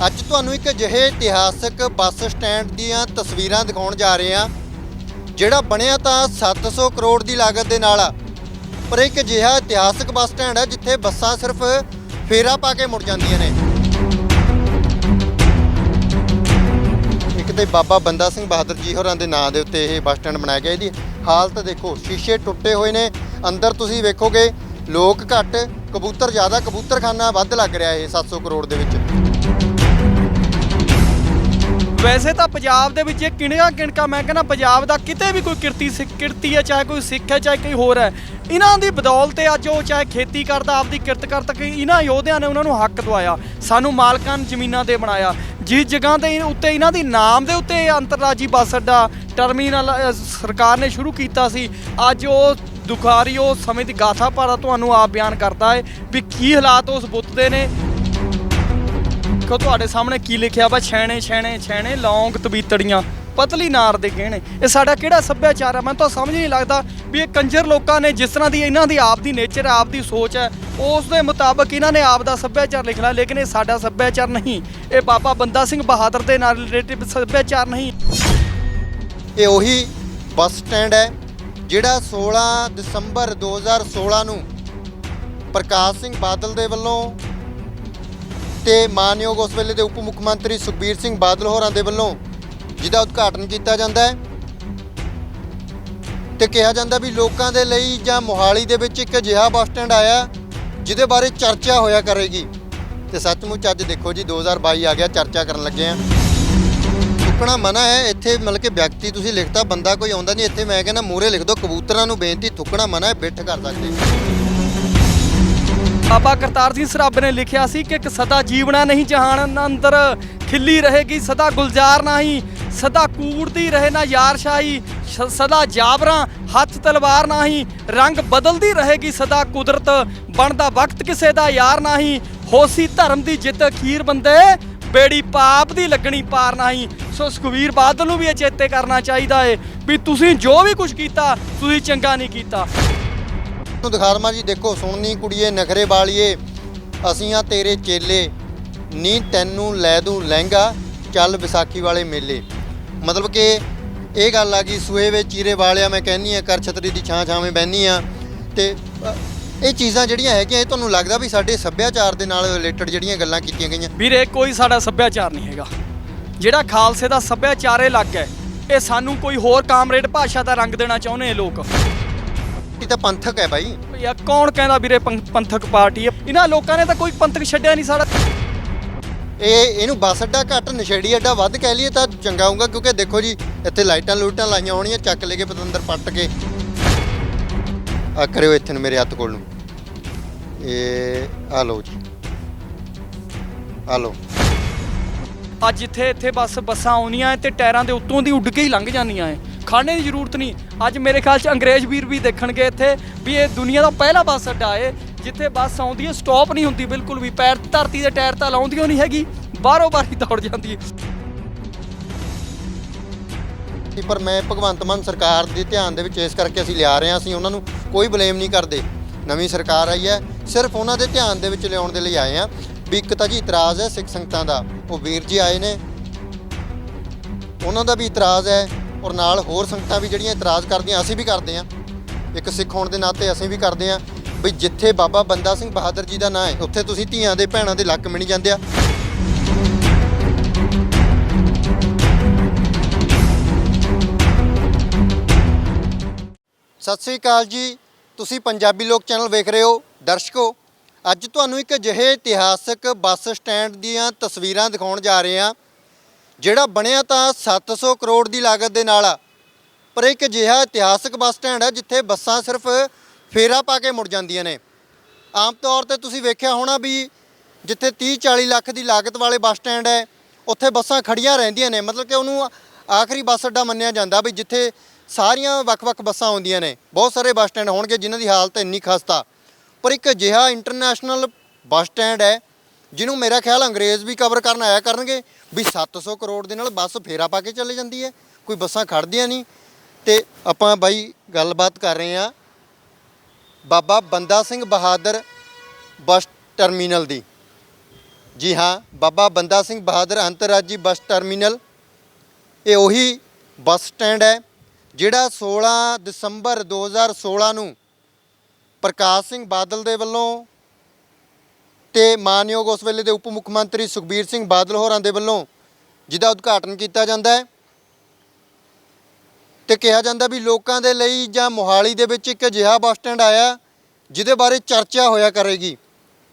ਅੱਜ ਤੁਹਾਨੂੰ ਇੱਕ ਅਜਿਹੇ ਇਤਿਹਾਸਕ ਬੱਸ ਸਟੈਂਡ ਦੀਆਂ ਤਸਵੀਰਾਂ ਦਿਖਾਉਣ ਜਾ ਰਹੇ ਹਾਂ ਜਿਹੜਾ ਬਣਿਆ ਤਾਂ 700 ਕਰੋੜ ਦੀ ਲਾਗਤ ਦੇ ਨਾਲ ਆ, ਪਰ ਇੱਕ ਅਜਿਹਾ ਇਤਿਹਾਸਕ ਬੱਸ ਸਟੈਂਡ ਹੈ ਜਿੱਥੇ ਬੱਸਾਂ ਸਿਰਫ ਫੇਰਾ ਪਾ ਕੇ ਮੁੜ ਜਾਂਦੀਆਂ ਨੇ। ਇੱਕ ਤੇ ਬਾਬਾ ਬੰਦਾ ਸਿੰਘ ਬਹਾਦਰ ਜੀ ਹੋਰਾਂ ਦੇ ਨਾਂ ਦੇ ਉੱਤੇ ਇਹ ਬੱਸ ਸਟੈਂਡ ਬਣਾਇਆ ਗਿਆ। ਇਹਦੀ ਹਾਲਤ ਦੇਖੋ, ਸ਼ੀਸ਼ੇ ਟੁੱਟੇ ਹੋਏ ਨੇ। ਅੰਦਰ ਤੁਸੀਂ ਵੇਖੋਗੇ ਲੋਕ ਘੱਟ, ਕਬੂਤਰ ਜ਼ਿਆਦਾ, ਕਬੂਤਰਖਾਨਾ ਵੱਧ ਲੱਗ ਰਿਹਾ ਇਹ 700 ਕਰੋੜ ਦੇ ਵਿੱਚ। ਵੈਸੇ ਤਾਂ ਪੰਜਾਬ ਦੇ ਵਿੱਚ ਇਹ ਕਿਣਕਾ ਮੈਂ ਕਹਿੰਦਾ ਪੰਜਾਬ ਦਾ ਕਿਤੇ ਵੀ ਕੋਈ ਕਿਰਤੀ ਹੈ, ਚਾਹੇ ਕੋਈ ਸਿੱਖ ਹੈ, ਚਾਹੇ ਕੋਈ ਹੋਰ ਹੈ, ਇਹਨਾਂ ਦੀ ਬਦੌਲਤ ਅੱਜ ਉਹ ਚਾਹੇ ਖੇਤੀ ਕਰਦਾ, ਆਪਦੀ ਕਿਰਤ ਕਰਦਾ, ਕਿ ਇਹਨਾਂ ਯੋਧਿਆਂ ਨੇ ਉਹਨਾਂ ਨੂੰ ਹੱਕ ਦਵਾਇਆ, ਸਾਨੂੰ ਮਾਲਕਾਂ ਜ਼ਮੀਨਾਂ ਤੇ ਬਣਾਇਆ। ਜਿਸ ਜਗ੍ਹਾ ਦੇ ਉੱਤੇ ਇਹਨਾਂ ਦੀ ਨਾਮ ਦੇ ਉੱਤੇ ਅੰਤਰਰਾਜੀ ਬੱਸ ਅੱਡਾ ਟਰਮੀਨਲ ਸਰਕਾਰ ਨੇ ਸ਼ੁਰੂ ਕੀਤਾ ਸੀ, ਅੱਜ ਉਹ ਦੁਖਾਰੀ ਉਹ ਸਮੇਂ ਦੀ ਗਾਥਾ ਭਾਰਾ ਤੁਹਾਨੂੰ ਆਪ ਬਿਆਨ ਕਰਦਾ ਹੈ ਵੀ ਕੀ ਹਾਲਾਤ ਉਸ ਬੁੱਤ ਦੇ ਨੇ। ਦੇਖੋ ਤੁਹਾਡੇ ਸਾਹਮਣੇ ਕੀ ਲਿਖਿਆ ਵਾ, ਛੈਣੇ ਛੈਣੇ ਛੈਣੇ ਲੌਂਗ ਤਬੀਤੜੀਆਂ ਪਤਲੀ ਨਾਰ ਦੇ ਗਹਿਣੇ। ਇਹ ਸਾਡਾ ਕਿਹੜਾ ਸੱਭਿਆਚਾਰ ਹੈ? ਮੈਨੂੰ ਤਾਂ ਸਮਝ ਨਹੀਂ ਲੱਗਦਾ ਵੀ ਇਹ ਕੰਜਰ ਲੋਕਾਂ ਨੇ ਜਿਸ ਤਰ੍ਹਾਂ ਦੀ ਇਹਨਾਂ ਦੀ ਆਪ ਦੀ ਨੇਚਰ, ਆਪ ਦੀ ਸੋਚ ਹੈ, ਉਸ ਦੇ ਮੁਤਾਬਕ ਇਹਨਾਂ ਨੇ ਆਪ ਦਾ ਸੱਭਿਆਚਾਰ ਲਿਖ ਲਿਆ, ਲੇਕਿਨ ਇਹ ਸਾਡਾ ਸੱਭਿਆਚਾਰ ਨਹੀਂ, ਇਹ ਬਾਬਾ ਬੰਦਾ ਸਿੰਘ ਬਹਾਦਰ ਦੇ ਨਾਲ ਰਿਲੇਟਿਵ ਸੱਭਿਆਚਾਰ ਨਹੀਂ। ਇਹ ਉਹੀ ਬੱਸ ਸਟੈਂਡ ਹੈ ਜਿਹੜਾ 16 ਦਸੰਬਰ 2016 ਨੂੰ ਪ੍ਰਕਾਸ਼ ਸਿੰਘ ਬਾਦਲ ਦੇ ਵੱਲੋਂ ਤੇ ਮਾਨਯੋਗ ਉਸ ਵੇਲੇ ਦੇ ਉਪ ਮੁੱਖ ਮੰਤਰੀ ਸੁਖਬੀਰ ਸਿੰਘ ਬਾਦਲ ਹੋਰਾਂ ਦੇ ਵੱਲੋਂ ਜਿਹਦਾ ਉਦਘਾਟਨ ਕੀਤਾ ਜਾਂਦਾ ਹੈ ਤੇ ਕਿਹਾ ਜਾਂਦਾ ਵੀ ਲੋਕਾਂ ਦੇ ਲਈ ਜਾਂ ਮੋਹਾਲੀ ਦੇ ਵਿੱਚ ਇੱਕ ਅਜਿਹਾ ਬੱਸ ਸਟੈਂਡ ਆਇਆ ਜਿਹਦੇ ਬਾਰੇ ਚਰਚਾ ਹੋਇਆ ਕਰੇਗੀ। ਤੇ ਸੱਚਮੁੱਚ ਅੱਜ ਦੇਖੋ ਜੀ 2022 ਆ ਗਿਆ, ਚਰਚਾ ਕਰਨ ਲੱਗੇ ਆ। ਥੁੱਕਣਾ ਮਨਾ ਹੈ ਇੱਥੇ, ਮਤਲਬ ਕਿ ਵਿਅਕਤੀ ਤੁਸੀਂ ਲਿਖਤਾ, ਬੰਦਾ ਕੋਈ ਆਉਂਦਾ ਨਹੀਂ ਇੱਥੇ। ਮੈਂ ਕਹਿੰਦਾ ਮੂਹਰੇ ਲਿਖ ਦਿਓ ਕਬੂਤਰਾਂ ਨੂੰ ਬੇਨਤੀ, ਥੁੱਕਣਾ ਮਨਾ ਹੈ, ਬਿੱਠ ਕਰ ਸਕਦੇ। ਬਾਬਾ ਕਰਤਾਰ ਸਿੰਘ ਸਰਾਭੇ ਨੇ ਲਿਖਿਆ ਸੀ ਕਿ ਇੱਕ ਸਦਾ ਜੀਵਣਾ ਨਹੀਂ ਜਹਾਨ ਅੰਦਰ, ਖਿੱਲੀ ਰਹੇਗੀ ਸਦਾ ਗੁਲਜ਼ਾਰ ਨਹੀਂ, ਸਦਾ ਕੂੜਦੀ ਰਹੇ ਨਾ ਯਾਰ ਸ਼ਾਹੀ, ਸਦਾ ਜਾਬਰਾਂ ਹੱਥ ਤਲਵਾਰ ਨਹੀਂ, ਰੰਗ ਬਦਲਦੀ ਰਹੇਗੀ ਸਦਾ ਕੁਦਰਤ, ਬਣਦਾ ਵਕਤ ਕਿਸੇ ਦਾ ਯਾਰ ਨਹੀਂ, ਹੋਸੀ ਧਰਮ ਦੀ ਜਿੱਤ ਅਖੀਰ ਬੰਦੇ, ਬੇੜੀ ਪਾਪ ਦੀ ਲੱਗਣੀ ਪਾਰ ਨਹੀਂ। ਸੋ ਸੁਖਬੀਰ ਬਾਦਲ ਨੂੰ ਵੀ ਇਹ ਚੇਤੇ ਕਰਨਾ ਚਾਹੀਦਾ ਹੈ ਵੀ ਤੁਸੀਂ ਜੋ ਵੀ ਕੁਝ ਕੀਤਾ ਤੁਸੀਂ ਚੰਗਾ ਨਹੀਂ ਕੀਤਾ। ਦਿਖਾਰਮਾ ਜੀ ਦੇਖੋ, ਸੁਣਨੀ ਕੁੜੀਏ ਨਖਰੇ ਵਾਲੀਏ, ਅਸੀਂ ਆ ਤੇਰੇ ਚੇਲੇ, ਨੀ ਤੈਨੂੰ ਲੈ ਦੂੰ ਲਹਿੰਗਾ, ਚੱਲ ਵਿਸਾਖੀ ਵਾਲੇ ਮੇਲੇ। ਮਤਲਬ ਕਿ ਇਹ ਗੱਲ ਆ ਗਈ ਸੂਏ ਵਿੱਚ ਚੀਰੇ ਵਾਲਿਆ, ਮੈਂ ਕਹਿੰਦੀ ਆ ਕਰ ਛਤਰੀ ਦੀ ਛਾਂ ਛਾਵੇਂ ਬਹਿਨੀ ਆ। ਤੇ ਇਹ ਚੀਜ਼ਾਂ ਜਿਹੜੀਆਂ ਹੈਗੀਆਂ, ਇਹ ਤੁਹਾਨੂੰ ਲੱਗਦਾ ਵੀ ਸਾਡੇ ਸੱਭਿਆਚਾਰ ਦੇ ਨਾਲ ਰਿਲੇਟਡ ਜਿਹੜੀਆਂ ਗੱਲਾਂ ਕੀਤੀਆਂ ਗਈਆਂ? ਵੀਰੇ ਕੋਈ ਸਾਡਾ ਸੱਭਿਆਚਾਰ ਨਹੀਂ ਹੈਗਾ, ਜਿਹੜਾ ਖਾਲਸੇ ਦਾ ਸੱਭਿਆਚਾਰ ਇਹ ਅਲੱਗ ਹੈ। ਇਹ ਸਾਨੂੰ ਕੋਈ ਹੋਰ ਕਾਮਰੇਡ ਭਾਸ਼ਾ ਦਾ ਰੰਗ ਦੇਣਾ ਚਾਹੁੰਦੇ ਨੇ ਲੋਕ। ਇਹ ਤਾਂ ਪੰਥਕ ਹੈ ਬਾਈ। ਯਾਰ ਕੌਣ ਕਹਿੰਦਾ ਵੀਰੇ ਪੰਥਕ ਪਾਰਟੀ ਹੈ? ਇਹਨਾਂ ਲੋਕਾਂ ਨੇ ਤਾਂ ਕੋਈ ਪੰਥਕ ਛੱਡਿਆ ਨਹੀਂ ਸਾਡਾ। ਇਹਨੂੰ ਬੱਸ ਅੱਡਾ ਘੱਟ ਨਸ਼ੇੜੀ ਅੱਡਾ ਵੱਧ ਕਹਿ ਲਈਏ ਤਾਂ ਚੰਗਾ ਹੋਊਗਾ, ਕਿਉਂਕਿ ਦੇਖੋ ਜੀ ਇੱਥੇ ਲਾਈਟਾਂ ਲੂਟਾਂ ਲਾਈਆਂ ਹੋਣੀਆਂ, ਚੱਕ ਲੈ ਕੇ ਪਤੰਦਰ ਪੱਟ ਕੇ ਆ ਕਰਿਓ ਇੱਥੇ ਨੂੰ ਮੇਰੇ ਹੱਥ ਕੋਲ ਨੂੰ। ਇਹ ਆ ਲਓ ਜੀ, ਆ ਲਓ। ਅੱਜ ਇੱਥੇ ਬੱਸਾਂ ਆਉਣੀਆਂ ਤੇ ਟਾਇਰਾਂ ਦੇ ਉੱਤੋਂ ਦੀ ਉੱਡ ਕੇ ਹੀ ਲੰਘ ਜਾਂਦੀਆਂ ਹੈ, ਖਾਣੇ ਦੀ ਜ਼ਰੂਰਤ ਨਹੀਂ। ਅੱਜ ਮੇਰੇ ਖਿਆਲ 'ਚ ਅੰਗਰੇਜ਼ ਵੀਰ ਵੀ ਦੇਖਣਗੇ ਇੱਥੇ ਵੀ ਇਹ ਦੁਨੀਆ ਦਾ ਪਹਿਲਾ ਬੱਸ ਅੱਡਾ ਹੈ ਜਿੱਥੇ ਬੱਸ ਆਉਂਦੀ ਹੈ ਸਟਾਪ ਨਹੀਂ ਹੁੰਦੀ ਬਿਲਕੁਲ ਵੀ, ਪੈਰ ਧਰਤੀ ਦੇ ਟਾਇਰ ਤਾਂ ਲਾਉਂਦੀ ਨਹੀਂ ਹੈਗੀ, ਬਾਹਰੋਂ ਬਾਹਰ ਦੌੜ ਜਾਂਦੀ ਹੈ। ਪਰ ਮੈਂ ਭਗਵੰਤ ਮਾਨ ਸਰਕਾਰ ਦੇ ਧਿਆਨ ਦੇ ਵਿੱਚ ਇਸ ਕਰਕੇ ਅਸੀਂ ਲਿਆ ਰਹੇ ਹਾਂ, ਅਸੀਂ ਉਹਨਾਂ ਨੂੰ ਕੋਈ ਬਲੇਮ ਨਹੀਂ ਕਰਦੇ। ਨਵੀਂ ਸਰਕਾਰ ਆਈ ਹੈ, ਸਿਰਫ ਉਹਨਾਂ ਦੇ ਧਿਆਨ ਦੇ ਵਿੱਚ ਲਿਆਉਣ ਦੇ ਲਈ ਆਏ ਹਾਂ ਵੀ ਇੱਕ ਤਾਂ ਜੀ ਇਤਰਾਜ਼ ਹੈ ਸਿੱਖ ਸੰਗਤਾਂ ਦਾ, ਉਹ ਵੀਰ ਜੀ ਆਏ ਨੇ, ਉਹਨਾਂ ਦਾ ਵੀ ਇਤਰਾਜ਼ ਹੈ, ਔਰ ਨਾਲ ਹੋਰ ਸੰਗਤਾਂ ਵੀ ਜਿਹੜੀਆਂ ਇਤਰਾਜ਼ ਕਰਦੀਆਂ, ਅਸੀਂ ਵੀ ਕਰਦੇ ਹਾਂ। ਇੱਕ ਸਿੱਖ ਹੋਣ ਦੇ ਨਾਤੇ ਅਸੀਂ ਵੀ ਕਰਦੇ ਹਾਂ ਵੀ ਜਿੱਥੇ ਬਾਬਾ ਬੰਦਾ ਸਿੰਘ ਬਹਾਦਰ ਜੀ ਦਾ ਨਾਂ ਹੈ ਉੱਥੇ ਤੁਸੀਂ ਧੀਆਂ ਦੇ ਭੈਣਾਂ ਦੇ ਲੱਕ ਮਿਣੀ ਜਾਂਦੇ ਆ। ਸਤਿ ਸ੍ਰੀ ਅਕਾਲ ਜੀ, ਤੁਸੀਂ ਪੰਜਾਬੀ ਲੋਕ ਚੈਨਲ ਵੇਖ ਰਹੇ ਹੋ। ਦਰਸ਼ਕੋ, ਅੱਜ ਤੁਹਾਨੂੰ ਇੱਕ ਅਜਿਹੇ ਇਤਿਹਾਸਕ ਬੱਸ ਸਟੈਂਡ ਦੀਆਂ ਤਸਵੀਰਾਂ ਦਿਖਾਉਣ ਜਾ ਰਹੇ ਹਾਂ ਜਿਹੜਾ ਬਣਿਆ ਤਾਂ 700 ਕਰੋੜ ਦੀ ਲਾਗਤ ਦੇ ਨਾਲ ਆ, ਪਰ ਇੱਕ ਅਜਿਹਾ ਇਤਿਹਾਸਕ ਬੱਸ ਸਟੈਂਡ ਹੈ ਜਿੱਥੇ ਬੱਸਾਂ ਸਿਰਫ ਫੇਰਾ ਪਾ ਕੇ ਮੁੜ ਜਾਂਦੀਆਂ ਨੇ। ਆਮ ਤੌਰ ਤੇ ਤੁਸੀਂ ਵੇਖਿਆ ਹੋਣਾ ਵੀ ਜਿੱਥੇ 30-40 ਲੱਖ ਦੀ ਲਾਗਤ ਵਾਲੇ ਬੱਸ ਸਟੈਂਡ ਹੈ ਉੱਥੇ ਬੱਸਾਂ ਖੜੀਆਂ ਰਹਿੰਦੀਆਂ ਨੇ, ਮਤਲਬ ਕਿ ਉਹਨੂੰ ਆਖਰੀ ਬੱਸ ਅੱਡਾ ਮੰਨਿਆ ਜਾਂਦਾ ਵੀ ਜਿੱਥੇ ਸਾਰੀਆਂ ਵੱਖ-ਵੱਖ ਬੱਸਾਂ ਆਉਂਦੀਆਂ ਨੇ। ਬਹੁਤ ਸਾਰੇ ਬੱਸ ਸਟੈਂਡ ਹੋਣਗੇ ਜਿਨ੍ਹਾਂ ਦੀ ਹਾਲਤ ਇੰਨੀ ਖਸਤਾ, ਪਰ ਇੱਕ ਅਜਿਹਾ ਇੰਟਰਨੈਸ਼ਨਲ ਬੱਸ ਸਟੈਂਡ ਹੈ ਜਿਹਨੂੰ ਮੇਰਾ ਖਿਆਲ ਅੰਗਰੇਜ਼ ਵੀ ਕਵਰ ਕਰਨ ਆਇਆ ਕਰਨਗੇ ਵੀ 700 ਕਰੋੜ ਦੇ ਨਾਲ ਬੱਸ ਫੇਰਾ ਪਾ ਕੇ ਚਲੇ ਜਾਂਦੀ ਹੈ, ਕੋਈ ਬੱਸਾਂ ਖੜ੍ਹਦੀਆਂ ਨਹੀਂ। ਤੇ ਆਪਾਂ ਬਾਈ ਗੱਲਬਾਤ ਕਰ ਰਹੇ ਹਾਂ ਬਾਬਾ ਬੰਦਾ ਸਿੰਘ ਬਹਾਦਰ ਬੱਸ ਟਰਮੀਨਲ ਦੀ। ਜੀ ਹਾਂ, ਬਾਬਾ ਬੰਦਾ ਸਿੰਘ ਬਹਾਦਰ ਅੰਤਰਰਾਜੀ ਬੱਸ ਟਰਮੀਨਲ ਇਹ ਉਹੀ ਬੱਸ ਸਟੈਂਡ ਹੈ ਜਿਹੜਾ 16 ਦਸੰਬਰ 2016 ਨੂੰ ਪ੍ਰਕਾਸ਼ ਸਿੰਘ ਬਾਦਲ ਦੇ ਵੱਲੋਂ ਤੇ ਮਾਨਯੋਗ ਉਸ ਵੇਲੇ ਦੇ ਉਪ ਮੁੱਖ ਮੰਤਰੀ ਸੁਖਬੀਰ ਸਿੰਘ ਬਾਦਲ ਹੋਰਾਂ ਦੇ ਵੱਲੋਂ ਜਿਹਦਾ ਉਦਘਾਟਨ ਕੀਤਾ ਜਾਂਦਾ ਹੈ ਤੇ ਕਿਹਾ ਜਾਂਦਾ ਵੀ ਲੋਕਾਂ ਦੇ ਲਈ ਜਾਂ ਮੋਹਾਲੀ ਦੇ ਵਿੱਚ ਇੱਕ ਅਜਿਹਾ ਬੱਸ ਸਟੈਂਡ ਆਇਆ ਜਿਹਦੇ ਬਾਰੇ ਚਰਚਾ ਹੋਇਆ ਕਰੇਗੀ।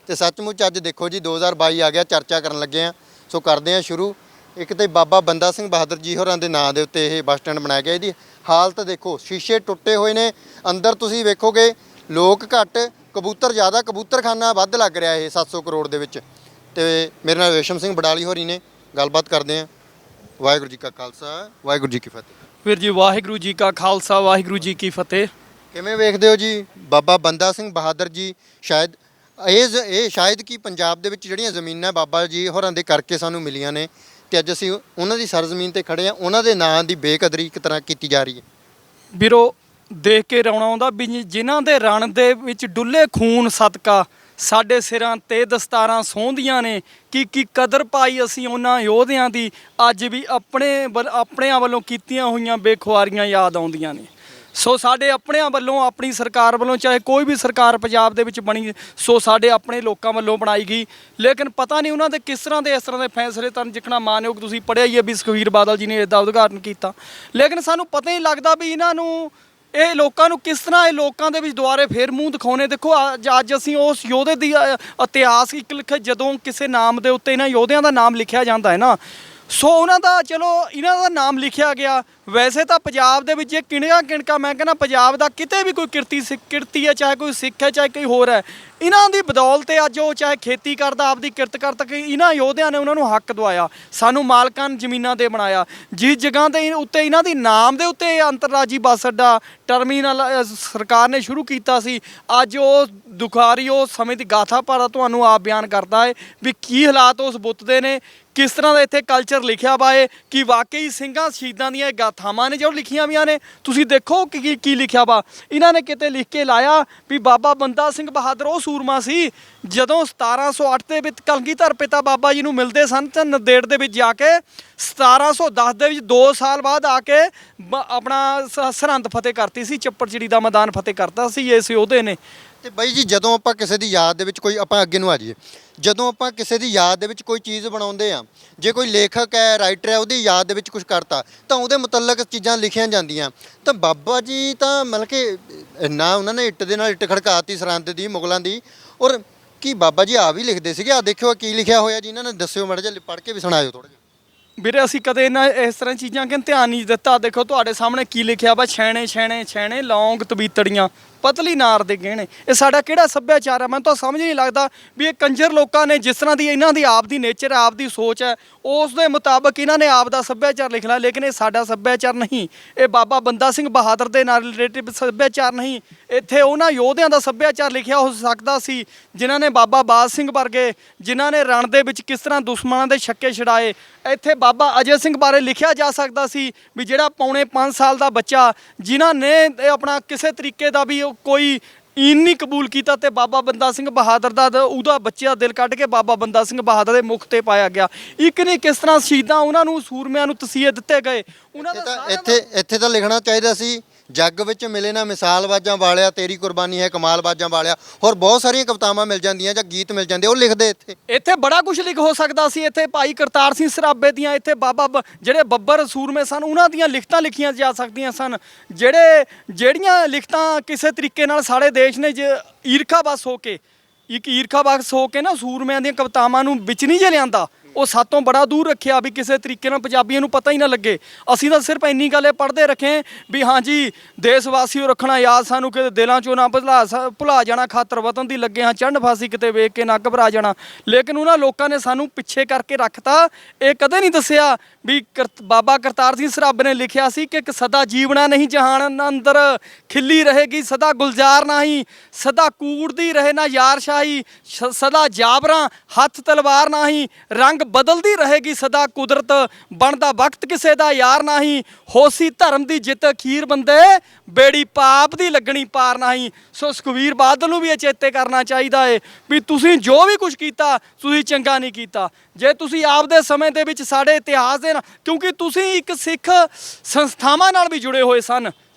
ਤੇ ਸੱਚਮੁੱਚ ਅੱਜ ਦੇਖੋ ਜੀ 2022 ਆ ਗਿਆ, ਚਰਚਾ ਕਰਨ ਲੱਗੇ ਆ। ਸੋ ਕਰਦੇ ਆ ਸ਼ੁਰੂ। ਇੱਕ ਤੇ ਬਾਬਾ ਬੰਦਾ ਸਿੰਘ ਬਹਾਦਰ ਜੀ ਹੋਰਾਂ ਦੇ ਨਾਂ ਦੇ ਉੱਤੇ ਇਹ ਬੱਸ ਸਟੈਂਡ ਬਣਾਇਆ ਗਿਆ। ਇਹਦੀ ਹਾਲਤ ਦੇਖੋ, ਸ਼ੀਸ਼ੇ ਟੁੱਟੇ ਹੋਏ ਨੇ। ਅੰਦਰ ਤੁਸੀਂ ਵੇਖੋਗੇ ਲੋਕ ਘੱਟ, ਕਬੂਤਰ ਜ਼ਿਆਦਾ, ਕਬੂਤਰਖਾਨਾ ਵੱਧ ਲੱਗ ਰਿਹਾ ਇਹ 700 ਕਰੋੜ ਦੇ ਵਿੱਚ। ਤੇ ਮੇਰੇ ਨਾਲ ਰੇਸ਼ਮ ਸਿੰਘ ਬਡਾਲੀ ਹੋਰੀ ਨੇ, ਗੱਲਬਾਤ ਕਰਦੇ ਆ। ਵਾਹਿਗੁਰੂ ਜੀ ਕਾ ਖਾਲਸਾ, ਵਾਹਿਗੁਰੂ ਜੀ ਕੀ ਫਤਿਹ। ਵੀਰ ਜੀ ਵਾਹਿਗੁਰੂ ਜੀ ਕਾ ਖਾਲਸਾ, ਵਾਹਿਗੁਰੂ ਜੀ ਕੀ ਫਤਿਹ। ਕਿਵੇਂ ਵੇਖਦੇ ਹੋ ਜੀ ਬਾਬਾ ਬੰਦਾ ਸਿੰਘ ਬਹਾਦਰ ਜੀ? ਸ਼ਾਇਦ ਇਹ ਸ਼ਾਇਦ ਕਿ ਪੰਜਾਬ ਦੇ ਵਿੱਚ ਜਿਹੜੀਆਂ ਜ਼ਮੀਨਾਂ ਬਾਬਾ ਜੀ ਹੋਰਾਂ ਦੇ ਕਰਕੇ ਸਾਨੂੰ ਮਿਲੀਆਂ ਨੇ ਤੇ ਅੱਜ ਅਸੀਂ ਉਹਨਾਂ ਦੀ ਸਰਜ਼ਮੀਨ ਤੇ ਖੜੇ ਆ, ਉਹਨਾਂ ਦੇ ਨਾਂ ਦੀ ਬੇਕਦਰੀ ਇੱਕ ਤਰ੍ਹਾਂ ਕੀਤੀ ਜਾ ਰਹੀ ਹੈ। ਵੀਰੋ ਦੇਖ ਕੇ ਰੌਣਾ ਆਉਂਦਾ ਵੀ ਜਿਨ੍ਹਾਂ ਦੇ ਰਣ ਦੇ ਵਿੱਚ ਡੁੱਲੇ ਖੂਨ ਸਦਕਾ ਸਾਡੇ ਸਿਰਾਂ ਤੇ ਦਸਤਾਰਾਂ ਸੋਹੰਦੀਆਂ ਨੇ, ਕੀ ਕਦਰ ਪਾਈ ਅਸੀਂ ਉਹਨਾਂ ਯੋਧਿਆਂ ਦੀ। ਅੱਜ ਵੀ ਆਪਣਿਆਂ ਵੱਲੋਂ ਕੀਤੀਆਂ ਹੋਈਆਂ ਬੇਖੁਆਰੀਆਂ ਯਾਦ ਆਉਂਦੀਆਂ ਨੇ। ਸੋ ਸਾਡੇ ਆਪਣਿਆਂ ਵੱਲੋਂ, ਆਪਣੀ ਸਰਕਾਰ ਵੱਲੋਂ, ਚਾਹੇ ਕੋਈ ਵੀ ਸਰਕਾਰ ਪੰਜਾਬ ਦੇ ਵਿੱਚ ਬਣੀ, ਸੋ ਸਾਡੇ ਆਪਣੇ ਲੋਕਾਂ ਵੱਲੋਂ ਬਣਾਈ ਗਈ। ਲੇਕਿਨ ਪਤਾ ਨਹੀਂ ਉਹਨਾਂ ਦੇ ਕਿਸ ਤਰ੍ਹਾਂ ਦੇ ਇਸ ਤਰ੍ਹਾਂ ਦੇ ਫੈਸਲੇ ਤਾਂ ਜਿਕਣਾ ਮਾਨਯੋਗ ਤੁਸੀਂ ਪੜ੍ਹਿਆ ਹੀ ਹੈ ਵੀ ਸੁਖਬੀਰ ਬਾਦਲ ਜੀ ਨੇ ਇੱਦਾਂ ਉਦਘਾਟਨ ਕੀਤਾ। ਲੇਕਿਨ ਸਾਨੂੰ ਪਤਾ ਹੀ ਲੱਗਦਾ ਵੀ ਇਹਨਾਂ ਨੂੰ, ਇਹ ਲੋਕਾਂ ਨੂੰ ਕਿਸ ਤਰ੍ਹਾਂ ਇਹ ਲੋਕਾਂ ਦੇ ਵਿੱਚ ਦੁਆਰੇ ਫੇਰ ਮੂੰਹ ਦਿਖਾਉਣੇ। ਦੇਖੋ ਅੱਜ ਅਸੀਂ ਉਸ ਯੋਧੇ ਦੀ ਇਤਿਹਾਸ ਇੱਕ ਲਿਖਿਆ, ਜਦੋਂ ਕਿਸੇ ਨਾਮ ਦੇ ਉੱਤੇ ਇਹਨਾਂ ਯੋਧਿਆਂ ਦਾ ਨਾਮ ਲਿਖਿਆ ਜਾਂਦਾ ਹੈ ਨਾ, ਸੋ ਉਹਨਾਂ ਦਾ, ਚਲੋ ਇਹਨਾਂ ਦਾ ਨਾਮ ਲਿਖਿਆ ਗਿਆ। ਵੈਸੇ ਤਾਂ ਪੰਜਾਬ ਦੇ ਵਿੱਚ ਇਹ ਕਿਣਕਾ ਮੈਂ ਕਹਿੰਦਾ ਪੰਜਾਬ ਦਾ ਕਿਤੇ ਵੀ ਕੋਈ ਕਿਰਤੀ ਹੈ, ਚਾਹੇ ਕੋਈ ਸਿੱਖ ਹੈ, ਚਾਹੇ ਕੋਈ ਹੋਰ ਹੈ, ਇਹਨਾਂ ਦੀ ਬਦੌਲਤ ਅੱਜ ਉਹ ਚਾਹੇ ਖੇਤੀ ਕਰਦਾ, ਆਪਦੀ ਕਿਰਤ ਕਰਦਾ, ਕਿ ਇਹਨਾਂ ਯੋਧਿਆਂ ਨੇ ਉਹਨਾਂ ਨੂੰ ਹੱਕ ਦਵਾਇਆ, ਸਾਨੂੰ ਮਾਲਕਾਨ ਜ਼ਮੀਨਾਂ ਦੇ ਬਣਾਇਆ। ਜਿਸ ਜਗ੍ਹਾ ਦੇ ਉੱਤੇ ਇਹਨਾਂ ਦੀ ਨਾਮ ਦੇ ਉੱਤੇ ਅੰਤਰਰਾਜੀ ਬੱਸ ਅੱਡਾ ਟਰਮੀਨਲ ਸਰਕਾਰ ਨੇ ਸ਼ੁਰੂ ਕੀਤਾ ਸੀ, ਅੱਜ ਉਹ ਦੁਖਾਰੀ ਉਹ ਸਮੇਂ ਦੀ ਗਾਥਾ ਭਾਰਾ ਤੁਹਾਨੂੰ ਆਪ ਬਿਆਨ ਕਰਦਾ ਹੈ ਵੀ ਕੀ ਹਾਲਾਤ ਉਸ ਬੁੱਤ ਦੇ ਨੇ, ਕਿਸ ਤਰ੍ਹਾਂ ਦਾ ਇੱਥੇ ਕਲਚਰ ਲਿਖਿਆ ਵਾ ਹੈ, ਕਿ ਵਾਕਈ ਸਿੰਘਾਂ ਸ਼ਹੀਦਾਂ ਦੀਆਂ ਗਾਥਾਵਾਂ ਨੇ ਜੋ ਲਿਖੀਆਂ ਵੀਆਂ ਨੇ। ਤੁਸੀਂ ਦੇਖੋ ਕੀ ਲਿਖਿਆ ਵਾ। ਇਹਨਾਂ ਨੇ ਕਿਤੇ ਲਿਖ ਕੇ ਲਾਇਆ ਵੀ ਬਾਬਾ ਬੰਦਾ ਸਿੰਘ ਬਹਾਦਰ ਉਹ ਸੂਰਮਾ ਸੀ ਜਦੋਂ 1708 ਦੇ ਵਿੱਚ ਕਲਗੀਧਰ ਪਿਤਾ ਬਾਬਾ ਜੀ ਨੂੰ ਮਿਲਦੇ ਸਨ ਤਾਂ ਨੰਦੇੜ ਦੇ ਵਿੱਚ ਜਾ ਕੇ 1710 ਦੇ ਵਿੱਚ 2 ਸਾਲ ਬਾਅਦ ਆ ਕੇ ਆਪਣਾ ਸਰਹੰਦ ਫਤਿਹ ਕਰਤੀ ਸੀ, ਚੱਪੜਚਿੜੀ ਦਾ ਮੈਦਾਨ ਫਤਿਹ ਕਰਤਾ ਸੀ ਇਸ ਯੋਧੇ ਨੇ। ਤੇ ਬਾਈ ਜੀ ਜਦੋਂ ਆਪਾਂ ਕਿਸੇ ਦੀ ਯਾਦ ਦੇ ਵਿੱਚ ਕੋਈ, ਆਪਾਂ ਅੱਗੇ ਨੂੰ ਆ ਜਾਈਏ, ਜਦੋਂ ਆਪਾਂ ਕਿਸੇ ਦੀ ਯਾਦ ਦੇ ਵਿੱਚ ਕੋਈ ਚੀਜ਼ ਬਣਾਉਂਦੇ ਆ, ਜੇ ਕੋਈ ਲੇਖਕ ਹੈ, ਰਾਈਟਰ ਹੈ, ਉਹਦੀ ਯਾਦ ਦੇ ਵਿੱਚ ਕੁਝ ਕਰਤਾ ਤਾਂ ਉਹਦੇ ਮੁਤਲਕ ਚੀਜ਼ਾਂ ਲਿਖੀਆਂ ਜਾਂਦੀਆਂ। ਤਾਂ ਬਾਬਾ ਜੀ ਤਾਂ ਮਤਲਬ ਕਿ ਨਾ ਉਹਨਾਂ ਨੇ ਇੱਟ ਦੇ ਨਾਲ ਇੱਟ ਖੜਕਾਤੀ ਸਰਹੰਦ ਦੀ, ਮੁਗਲਾਂ ਦੀ। ਔਰ ਕੀ ਬਾਬਾ ਜੀ ਆ ਵੀ ਲਿਖਦੇ ਸੀਗੇ? ਆ ਦੇਖਿਓ ਕੀ ਲਿਖਿਆ ਹੋਇਆ ਜੀ, ਇਹਨਾਂ ਨੇ ਦੱਸਿਓ ਮਾੜਾ ਜਿਹਾ, ਪੜ੍ਹ ਕੇ ਵੀ ਸੁਣਾਇਓ ਥੋੜ੍ਹਾ ਜਿਹਾ। ਵੀਰੇ ਅਸੀਂ ਕਦੇ ਨਾ ਇਸ ਤਰ੍ਹਾਂ ਚੀਜ਼ਾਂ ਕਿ ਧਿਆਨ ਨਹੀਂ ਦਿੱਤਾ। ਦੇਖੋ ਤੁਹਾਡੇ ਸਾਹਮਣੇ ਕੀ ਲਿਖਿਆ ਵਾ, ਛੈਣੇ ਛੈਣੇ ਛੈਣੇ ਲੌਂਗ ਤਬੀਤੜੀਆਂ ਪਤਲੀ ਨਾਰ ਦੇ ਗਹਿਣੇ। ਇਹ ਸਾਡਾ ਕਿਹੜਾ ਸੱਭਿਆਚਾਰ ਹੈ? ਮੈਨੂੰ ਤਾਂ ਸਮਝ ਨਹੀਂ ਲੱਗਦਾ ਵੀ ਇਹ ਕੰਜਰ ਲੋਕਾਂ ਨੇ ਜਿਸ ਤਰ੍ਹਾਂ ਦੀ ਇਹਨਾਂ ਦੀ ਆਪ ਦੀ ਨੇਚਰ ਹੈ, ਆਪ ਦੀ ਸੋਚ ਹੈ, ਉਸ ਦੇ ਮੁਤਾਬਕ ਇਹਨਾਂ ਨੇ ਆਪ ਦਾ ਸੱਭਿਆਚਾਰ ਲਿਖ ਲਿਆ। ਲੇਕਿਨ ਇਹ ਸਾਡਾ ਸੱਭਿਆਚਾਰ ਨਹੀਂ, ਇਹ ਬਾਬਾ ਬੰਦਾ ਸਿੰਘ ਬਹਾਦਰ ਦੇ ਨਾਲ ਰਿਲੇਟਿਵ ਸੱਭਿਆਚਾਰ ਨਹੀਂ। ਇੱਥੇ ਉਹਨਾਂ ਯੋਧਿਆਂ ਦਾ ਸੱਭਿਆਚਾਰ ਲਿਖਿਆ ਹੋ ਸਕਦਾ ਸੀ ਜਿਨ੍ਹਾਂ ਨੇ ਬਾਬਾ ਬਾਜ ਸਿੰਘ ਵਰਗੇ, ਜਿਨ੍ਹਾਂ ਨੇ ਰਣ ਦੇ ਵਿੱਚ ਕਿਸ ਤਰ੍ਹਾਂ ਦੁਸ਼ਮਣਾਂ ਦੇ ਛੱਕੇ ਛਡਾਏ। ਇੱਥੇ ਬਾਬਾ ਅਜੇ ਸਿੰਘ ਬਾਰੇ ਲਿਖਿਆ ਜਾ ਸਕਦਾ ਸੀ ਵੀ ਜਿਹੜਾ ਪੌਣੇ 5 ਸਾਲ ਦਾ ਬੱਚਾ, ਜਿਨ੍ਹਾਂ ਨੇ ਆਪਣਾ ਕਿਸੇ ਤਰੀਕੇ ਦਾ ਵੀ ਕੋਈ ਈਨ ਨਹੀਂ ਕਬੂਲ ਕੀਤਾ ਤੇ ਬਾਬਾ ਬੰਦਾ ਸਿੰਘ ਬਹਾਦਰ ਦਾ ਉਹਦਾ ਬੱਚੇ ਦਾ ਦਿਲ ਕੱਢ ਕੇ ਬਾਬਾ ਬੰਦਾ ਸਿੰਘ ਬਹਾਦਰ ਦੇ ਮੁਖ ਤੇ ਪਾਇਆ ਗਿਆ। ਇੱਕ ਨਹੀਂ ਕਿਸ ਤਰ੍ਹਾਂ ਸ਼ਹੀਦਾਂ ਉਹਨਾਂ ਨੂੰ, ਸੂਰਮਿਆਂ ਨੂੰ ਤਸੀਹੇ ਦਿੱਤੇ ਗਏ। ਉਹਨਾਂ ਦਾ ਇੱਥੇ ਤਾਂ ਲਿਖਣਾ ਚਾਹੀਦਾ ਸੀ, ਜੱਗ ਵਿੱਚ ਮਿਲੇ ਨਾ ਮਿਸਾਲ ਬਾਜਾਂ ਵਾਲਿਆ, ਤੇਰੀ ਕੁਰਬਾਨੀ ਹੈ ਕਮਾਲ ਬਾਜਾਂ ਵਾਲਿਆ। ਹੋਰ ਬਹੁਤ ਸਾਰੀਆਂ ਕਵਿਤਾਵਾਂ ਮਿਲ ਜਾਂਦੀਆਂ ਜਾਂ ਗੀਤ ਮਿਲ ਜਾਂਦੇ, ਉਹ ਲਿਖਦੇ। ਇੱਥੇ ਬੜਾ ਕੁਝ ਲਿਖ ਹੋ ਸਕਦਾ ਸੀ। ਇੱਥੇ ਭਾਈ ਕਰਤਾਰ ਸਿੰਘ ਸਰਾਭੇ ਦੀਆਂ, ਇੱਥੇ ਬਾਬਾ ਜਿਹੜੇ ਬੱਬਰ ਸੂਰਮੇ ਸਨ ਉਹਨਾਂ ਦੀਆਂ ਲਿਖਤਾਂ ਲਿਖੀਆਂ ਜਾ ਸਕਦੀਆਂ ਸਨ, ਜਿਹੜੀਆਂ ਲਿਖਤਾਂ ਕਿਸੇ ਤਰੀਕੇ ਨਾਲ ਸਾਡੇ ਦੇਸ਼ ਨੇ ਈਰਖਾਬਸ ਹੋ ਕੇ, ਇੱਕ ਈਰਖਾਬਸ ਹੋ ਕੇ ਨਾ ਸੂਰਮਿਆਂ ਦੀਆਂ ਕਵਿਤਾਵਾਂ ਨੂੰ ਵਿੱਚ ਨਹੀਂ ਜੇ ਲਿਆਂਦਾ, ਉਹ ਸਾਤੋਂ ਬੜਾ ਦੂਰ ਰੱਖਿਆ ਵੀ ਕਿਸੇ ਤਰੀਕੇ ਨਾਲ ਪੰਜਾਬੀਆਂ ਨੂੰ ਪਤਾ ਹੀ ਨਾ ਲੱਗੇ। ਅਸੀਂ ਤਾਂ ਸਿਰਫ ਇੰਨੀ ਗੱਲ ਪੜ੍ਹਦੇ ਰੱਖੇ ਵੀ ਹਾਂਜੀ ਦੇਸ਼ ਵਾਸੀਓ ਰੱਖਣਾ ਯਾਦ ਸਾਨੂੰ, ਕਿਤੇ ਦਿਲਾਂ 'ਚੋਂ ਨਾ ਭੁਲਾ ਜਾਣਾ, ਖਾਤਰ ਵਤਨ ਦੀ ਲੱਗੇ ਹਾਂ ਚੰਡ ਫਾਸੀ, ਕਿਤੇ ਵੇਖ ਕੇ ਨਾ ਘਬਰਾ ਜਾਣਾ। ਲੇਕਿਨ ਉਹਨਾਂ ਲੋਕਾਂ ਨੇ ਸਾਨੂੰ ਪਿੱਛੇ ਕਰਕੇ ਰੱਖਤਾ। ਇਹ ਕਦੇ ਨਹੀਂ ਦੱਸਿਆ ਵੀ ਬਾਬਾ ਕਰਤਾਰ ਸਿੰਘ ਸਰਾਭੇ ਨੇ ਲਿਖਿਆ ਸੀ ਕਿ ਸਦਾ ਜੀਵਣਾ ਨਹੀਂ ਜਹਾਨ ਅੰਦਰ, ਖਿੱਲੀ ਰਹੇਗੀ ਸਦਾ ਗੁਲਜ਼ਾਰ ਨਹੀਂ, ਸਦਾ ਕੂੜਦੀ ਰਹੇ ਨਾ ਯਾਰ ਸ਼ਾਹੀ, ਸਦਾ ਜਾਬਰਾਂ ਹੱਥ ਤਲਵਾਰ ਨਹੀਂ, ਰੰਗ ਰੰਗ ਬਦਲਦੀ ਰਹੇਗੀ ਸਦਾ ਕੁਦਰਤ, ਬਣਦਾ ਵਕਤ ਕਿਸੇ ਦਾ ਯਾਰ ਨਹੀਂ, ਹੋਸੀ ਧਰਮ ਦੀ ਜਿੱਤ ਅਖੀਰ ਬੰਦੇ, ਬੇੜੀ ਪਾਪ ਦੀ ਲੱਗਣੀ ਪਾਰ ਨਹੀਂ। ਸੋ ਸੁਖਬੀਰ ਬਾਦਲ ਨੂੰ ਵੀ ਇਹ ਚੇਤੇ ਕਰਨਾ ਚਾਹੀਦਾ ਏ ਵੀ ਤੁਸੀਂ ਜੋ ਵੀ ਕੁਝ ਕੀਤਾ ਤੁਸੀਂ ਚੰਗਾ ਨਹੀਂ ਕੀਤਾ। ਜੇ ਤੁਸੀਂ ਆਪਦੇ ਸਮੇਂ ਦੇ ਵਿੱਚ ਸਾਡੇ ਇਤਿਹਾਸ ਦੇ ਨਾਲ, ਕਿਉਂਕਿ ਤੁਸੀਂ ਇੱਕ ਸਿੱਖ ਸੰਸਥਾਵਾਂ ਨਾਲ ਵੀ ਜੁੜੇ ਹੋਏ ਸਨ,